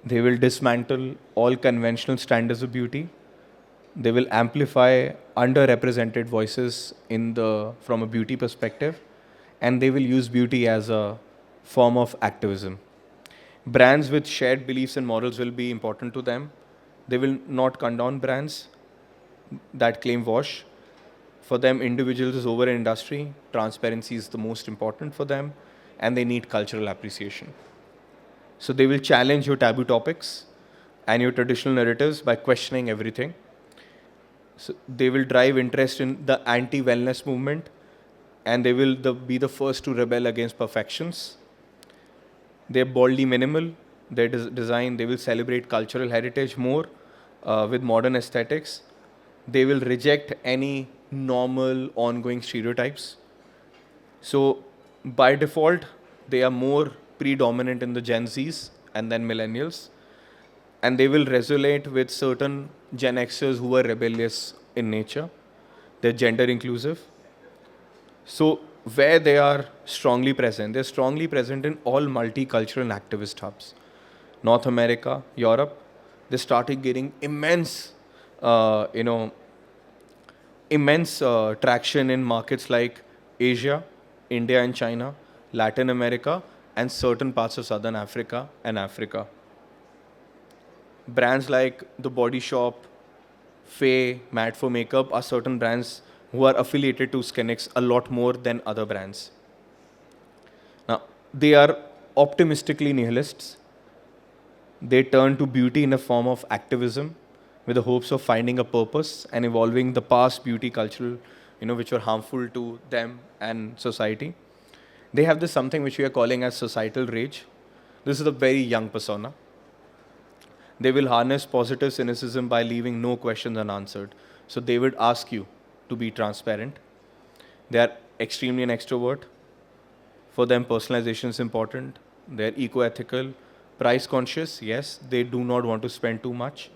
They will dismantle all conventional standards of beauty. They will amplify underrepresented voices in the from a beauty perspective, and they will use beauty as a form of activism. Brands with shared beliefs and morals will be important to them. They will not condone brands that claim wash. For them, individuals is over an industry. Transparency is the most important for them, and they need cultural appreciation. So they will challenge your taboo topics and your traditional narratives by questioning everything. So they will drive interest in the anti-wellness movement, and they will be the first to rebel against perfections. They're boldly minimal. Their design, they will celebrate cultural heritage more with modern aesthetics. They will reject any normal ongoing stereotypes. So by default, they are more predominant in the Gen Zs and then millennials, and they will resonate with certain Gen Xers who are rebellious in nature. They're gender inclusive. So where they are strongly present, they're strongly present in all multicultural and activist hubs. North America, Europe, they started getting immense, uh, you know, immense traction in markets like Asia, India and China, Latin America, and certain parts of Southern Africa and Africa. Brands like The Body Shop, Faye, Mad for Makeup are certain brands who are affiliated to Skinix a lot more than other brands. Now, they are optimistically nihilists. They turn to beauty in a form of activism with the hopes of finding a purpose and evolving the past beauty cultural, which were harmful to them and society. They have this something which we are calling as societal rage. This is a very young persona. They will harness positive cynicism by leaving no questions unanswered. So they would ask you to be transparent. They are extremely an extrovert. For them, personalization is important. They're eco-ethical, price conscious. Yes, they do not want to spend too much.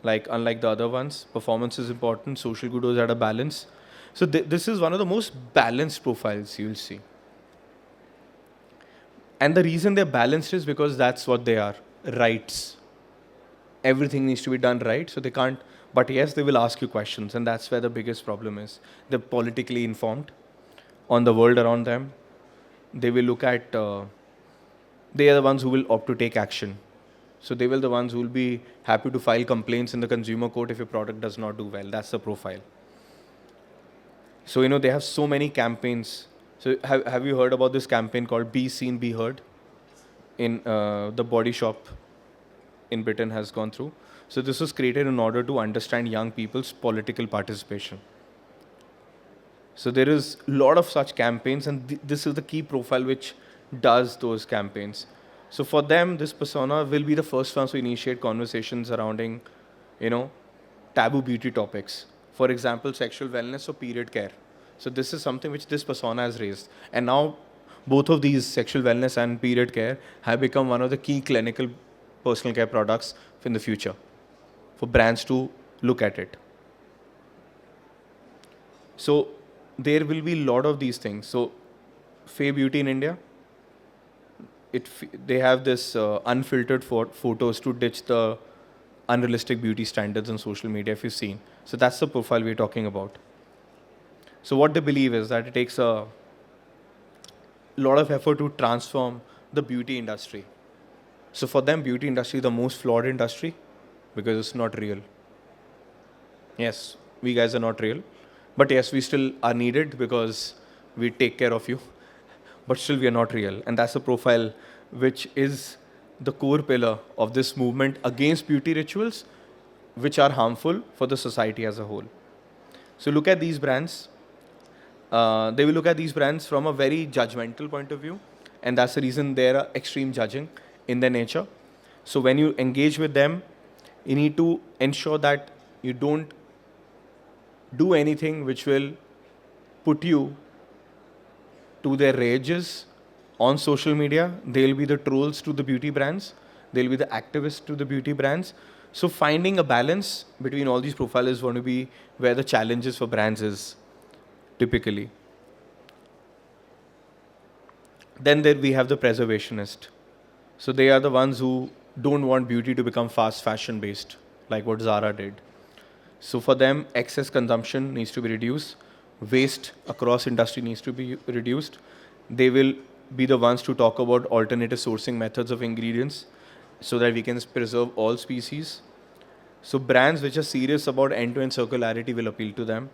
Like unlike the other ones, performance is important. Social good is at a balance. So this is one of the most balanced profiles you'll see. And the reason they're balanced is because that's what they are. Rights. Everything needs to be done right, so they can't. But yes, they will ask you questions, and that's where the biggest problem is. They're politically informed on the world around them. They will look at. They are the ones who will opt to take action. So they will the ones who will be happy to file complaints in the consumer court if your product does not do well. That's the profile. So they have so many campaigns. So have you heard about this campaign called Be Seen, Be Heard? In the Body Shop in Britain has gone through. So this was created in order to understand young people's political participation. So there is a lot of such campaigns, and this is the key profile which does those campaigns. So for them, this persona will be the first ones to initiate conversations surrounding, taboo beauty topics. For example, sexual wellness or period care. So this is something which this persona has raised. And now both of these, sexual wellness and period care, have become one of the key clinical personal care products in the future for brands to look at it. So there will be a lot of these things. So Faye Beauty in India, they have this unfiltered photos to ditch the unrealistic beauty standards on social media, if you've seen. So that's the profile we're talking about. So what they believe is that it takes a lot of effort to transform the beauty industry. So for them, beauty industry is the most flawed industry because it's not real. Yes, we guys are not real. But yes, we still are needed because we take care of you. But still we are not real. And that's a profile which is the core pillar of this movement against beauty rituals, which are harmful for the society as a whole. So look at these brands. They will look at these brands from a very judgmental point of view. And that's the reason they're extreme judging in their nature. So when you engage with them, you need to ensure that you don't do anything which will put you to their rages on social media. They'll be the trolls to the beauty brands. They'll be the activists to the beauty brands. So finding a balance between all these profiles is going to be where the challenges for brands is typically. Then there we have the preservationist. So they are the ones who don't want beauty to become fast fashion based, like what Zara did. So for them, excess consumption needs to be reduced. Waste across industry needs to be reduced. They will be the ones to talk about alternative sourcing methods of ingredients so that we can preserve all species. So brands which are serious about end-to-end circularity will appeal to them.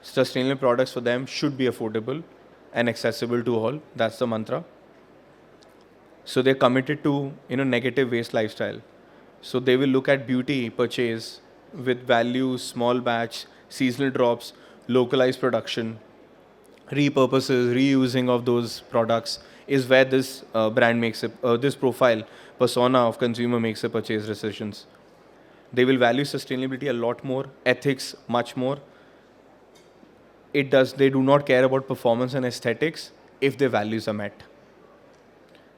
Sustainable products for them should be affordable and accessible to all. That's the mantra. So they're committed to negative waste lifestyle. So they will look at beauty purchase with value, small batch, seasonal drops, localized production, repurposes, reusing of those products is where this brand makes it, this profile persona of consumer makes a purchase decisions. They will value sustainability a lot more, ethics much more. They do not care about performance and aesthetics if their values are met.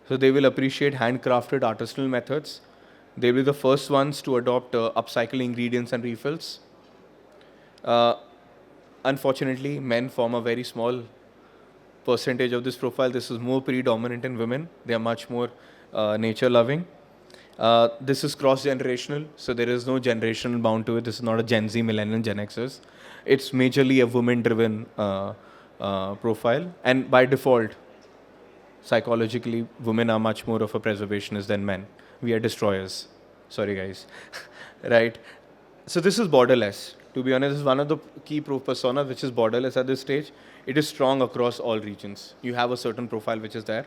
So they will appreciate handcrafted artisanal methods. They will be the first ones to adopt upcycle ingredients and refills. Uh, Unfortunately, men form a very small percentage of this profile. This is more predominant in women. They are much more nature loving. This is cross generational, so there is no generational bound to it. This is not a Gen Z, Millennial, Gen Xers. It's majorly a woman driven profile, and by default, psychologically, women are much more of a preservationist than men. We are destroyers. Sorry, guys. Right? So this is borderless. To be honest, this is one of the key persona which is borderless at this stage. It is strong across all regions. You have a certain profile which is there.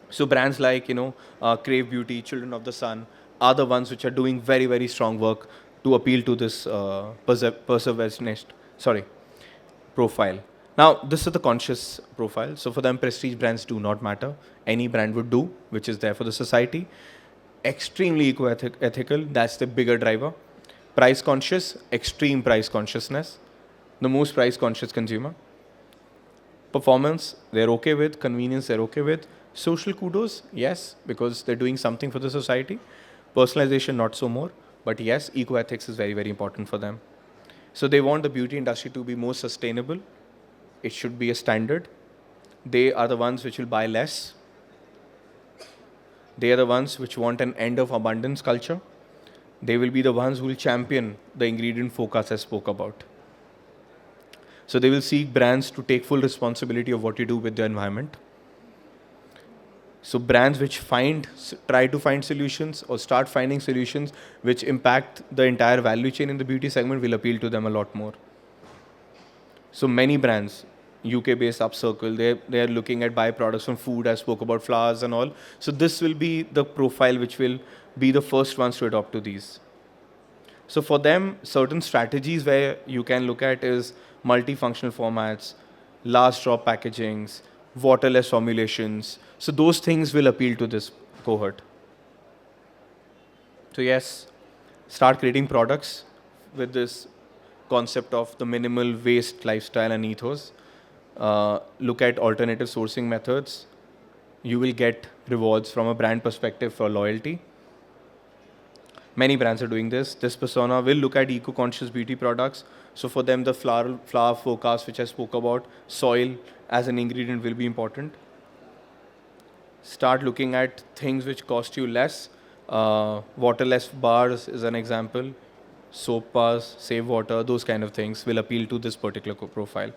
So brands like Crave Beauty, Children of the Sun are the ones which are doing very very strong work to appeal to this perseverance. Sorry, profile. Now, this is the conscious profile. So for them, prestige brands do not matter. Any brand would do, which is there for the society. Extremely eco-ethical, that's the bigger driver. Price conscious, extreme price consciousness. The most price conscious consumer. Performance, they're okay with. Convenience, they're okay with. Social kudos, yes, because they're doing something for the society. Personalization, not so more. But yes, eco-ethics is very, very important for them. So they want the beauty industry to be more sustainable. It should be a standard. They are the ones which will buy less. They are the ones which want an end of abundance culture. They will be the ones who will champion the ingredient focus I spoke about. So they will seek brands to take full responsibility of what you do with the environment. So brands which try to find solutions or start finding solutions which impact the entire value chain in the beauty segment will appeal to them a lot more. So many brands, UK-based Upcircle, they are looking at byproducts from food. I spoke about flowers and all. So this will be the profile which will be the first ones to adopt to these. So for them, certain strategies where you can look at is multifunctional formats, large drop packagings, waterless formulations. So those things will appeal to this cohort. So yes, start creating products with this concept of the minimal waste lifestyle and ethos. Look at alternative sourcing methods. You will get rewards from a brand perspective for loyalty. Many brands are doing this. This persona will look at eco-conscious beauty products. So for them, the flower forecast, which I spoke about, soil as an ingredient will be important. Start looking at things which cost you less. Waterless bars is an example. Soap bars, save water, those kind of things will appeal to this particular profile.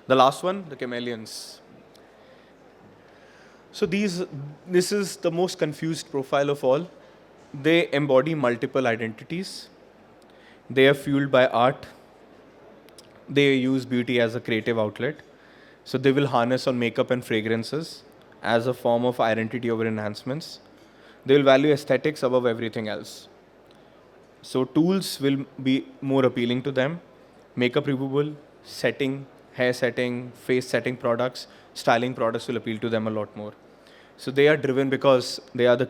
The last one, the chameleons. So this is the most confused profile of all. They embody multiple identities. They are fueled by art. They use beauty as a creative outlet. So they will harness on makeup and fragrances as a form of identity over enhancements. They will value aesthetics above everything else. So tools will be more appealing to them. Makeup removal, setting, hair setting, face setting products, styling products will appeal to them a lot more. So they are driven because they are the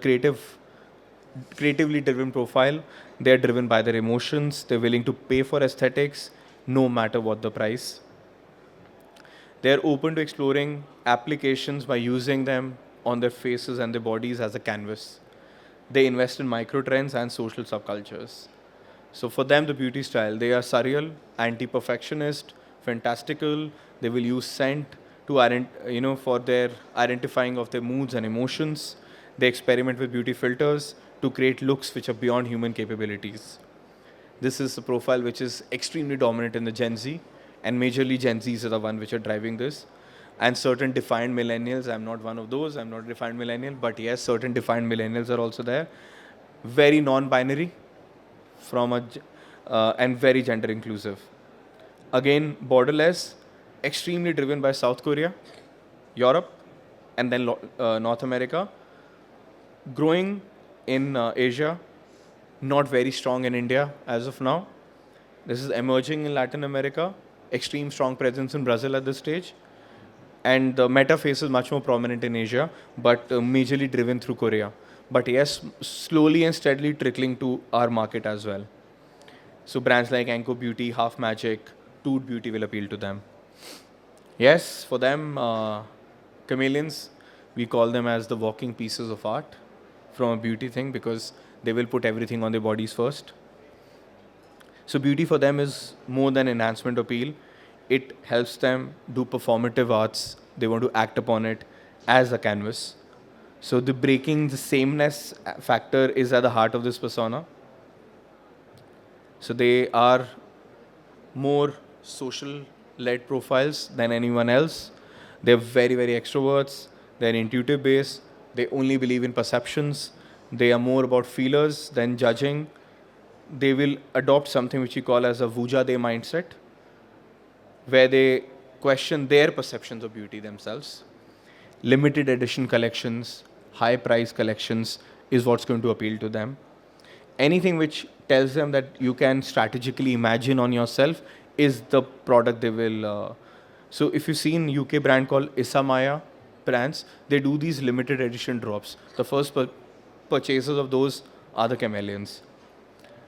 creatively driven profile. They are driven by their emotions. They're willing to pay for aesthetics no matter what the price. They're open to exploring applications by using them on their faces and their bodies as a canvas. They invest in micro trends and social subcultures. So for them, the beauty style, they are surreal, anti-perfectionist, fantastical. They will use scent to for their identifying of their moods and emotions. They experiment with beauty filters to create looks which are beyond human capabilities. This is a profile which is extremely dominant in the Gen Z, and majorly Gen Zs are the one which are driving this. And certain defined millennials, I'm not one of those, I'm not a defined millennial, but yes, certain defined millennials are also there. Very non-binary from and very gender inclusive. Again, borderless, extremely driven by South Korea, Europe, and then North America. Growing in Asia, not very strong in India as of now. This is emerging in Latin America, extreme strong presence in Brazil at this stage. And the meta face is much more prominent in Asia, but majorly driven through Korea. But yes, slowly and steadily trickling to our market as well. So brands like Anko Beauty, Half Magic, Toot Beauty will appeal to them. Yes, for them, chameleons, we call them as the walking pieces of art from a beauty thing because they will put everything on their bodies first. So beauty for them is more than enhancement appeal. It helps them do performative arts. They want to act upon it as a canvas. So the breaking the sameness factor is at the heart of this persona. So they are more social-led profiles than anyone else. They're very, very extroverts. They're intuitive based. They only believe in perceptions. They are more about feelers than judging. They will adopt something which we call as a Vuja De mindset, where they question their perceptions of beauty themselves. Limited edition collections, high price collections is what's going to appeal to them. Anything which tells them that you can strategically imagine on yourself is the product they will. So if you've seen UK brand called Isamaya brands, they do these limited edition drops. The first purchasers of those are the chameleons.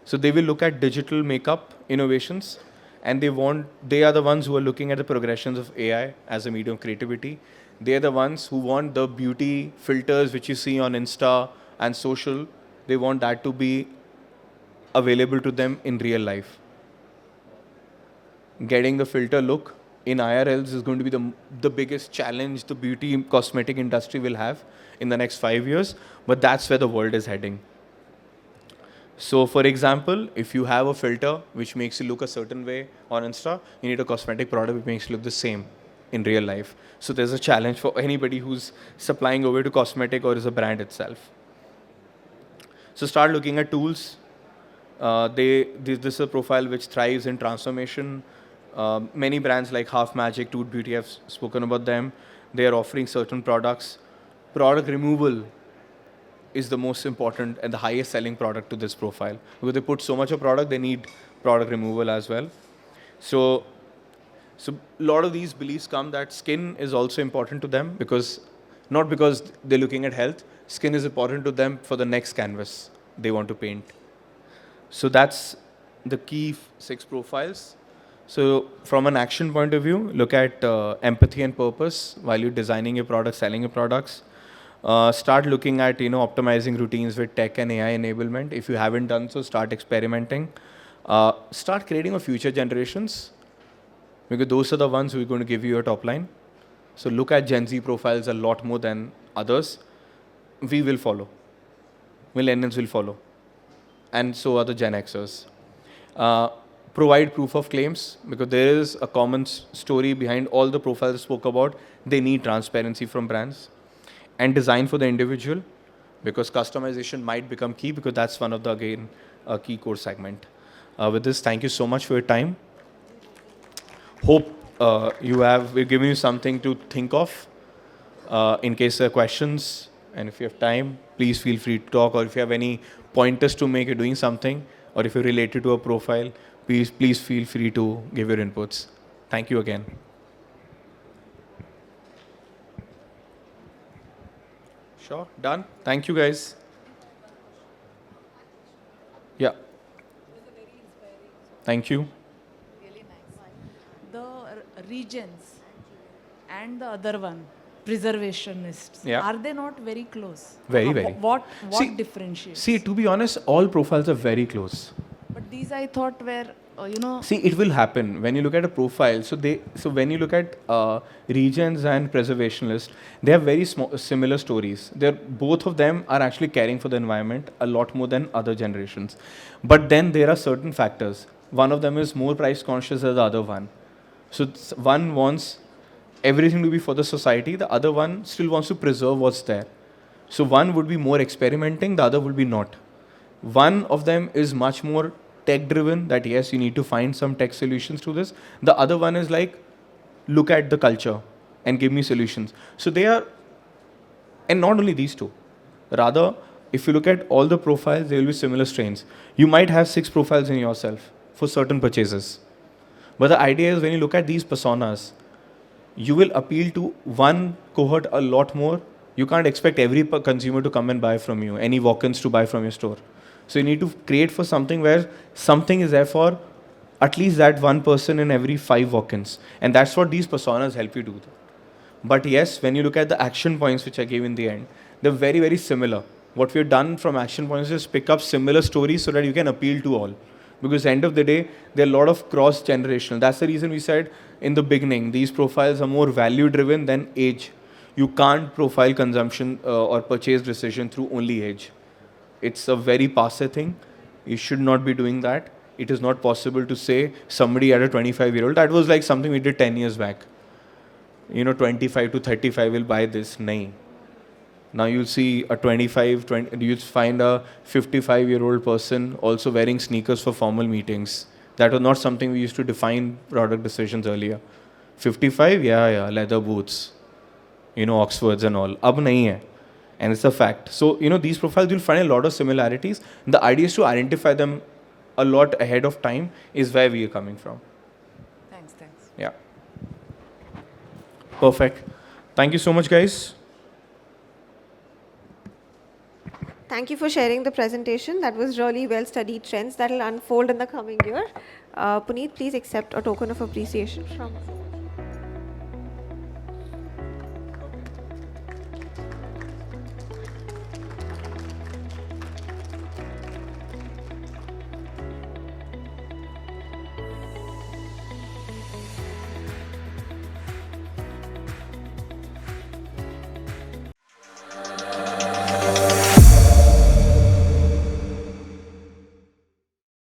So they will look at digital makeup innovations, and they are the ones who are looking at the progressions of AI as a medium of creativity. They are the ones who want the beauty filters which you see on Insta and social. They want that to be available to them in real life. Getting the filter look in IRLs is going to be the biggest challenge the beauty cosmetic industry will have in the next 5 years, but that's where the world is heading. So for example, if you have a filter which makes you look a certain way on Insta, you need a cosmetic product which makes you look the same in real life. So there's a challenge for anybody who's supplying over to cosmetic or is a brand itself. So start looking at tools. This is a profile which thrives in transformation. Many brands like Half Magic, Toot Beauty have spoken about them. They are offering certain products. Product removal is the most important and the highest selling product to this profile. Because they put so much of product, they need product removal as well. So a lot of these beliefs come that skin is also important to them not because they're looking at health, skin is important to them for the next canvas they want to paint. So that's the key 6 profiles. So from an action point of view, look at empathy and purpose while you're designing your products, selling your products. Start looking at optimizing routines with tech and AI enablement. If you haven't done so, start experimenting. Start creating for future generations because those are the ones who are going to give you your top line. So look at Gen Z profiles a lot more than others. We will follow. Millennials will follow. And so are the Gen Xers. Provide proof of claims because there is a common story behind all the profiles I spoke about. They need transparency from brands. And design for the individual because customization might become key because that's one of the, again, key core segment. With this, thank you so much for your time. Hope we've given you something to think of in case there are questions. And if you have time, please feel free to talk, or if you have any pointers to make you're doing something, or if you're related to a profile, please feel free to give your inputs. Thank you again. Sure, done. Thank you, guys. Yeah. Thank you. Really nice. The regions and the other one, preservationists, Yeah. are they not very close? Very, very. What differentiates? See, to be honest, all profiles are very close. But these I thought were See, it will happen when you look at a profile. So when you look at regions and preservationists, they have very similar stories. They're both of them are actually caring for the environment a lot more than other generations. But then there are certain factors. One of them is more price conscious than the other one. So one wants everything to be for the society. The other one still wants to preserve what's there. So one would be more experimenting. The other would be not. One of them is much more tech driven, that yes, you need to find some tech solutions to this. The other one is like, look at the culture and give me solutions. So they are, and not only these two, rather, if you look at all the profiles, there will be similar strains. You might have 6 profiles in yourself for certain purchases. But the idea is when you look at these personas, you will appeal to one cohort a lot more. You can't expect every consumer to come and buy from you, any walk-ins to buy from your store. So you need to create for something where something is there for at least that one person in every 5 walk-ins. And that's what these personas help you do. But yes, when you look at the action points which I gave in the end, they're very, very similar. What we've done from action points is pick up similar stories so that you can appeal to all. Because at the end of the day, there are a lot of cross-generational. That's the reason we said in the beginning, these profiles are more value-driven than age. You can't profile consumption or purchase decision through only age. It's a very passe thing. You should not be doing that. It is not possible to say somebody at a 25-year-old. That was like something we did 10 years back. 25 to 35 will buy this. Nahin. Now you'll see a 20, you'll find a 55-year-old person also wearing sneakers for formal meetings. That was not something we used to define product decisions earlier. 55, yeah, leather boots, Oxfords and all. Ab nahi hai. And it's a fact. So, these profiles, you'll find a lot of similarities. The idea is to identify them a lot ahead of time is where we are coming from. Thanks. Yeah. Perfect. Thank you so much, guys. Thank you for sharing the presentation. That was really well-studied trends that will unfold in the coming year. Puneet, please accept a token of appreciation from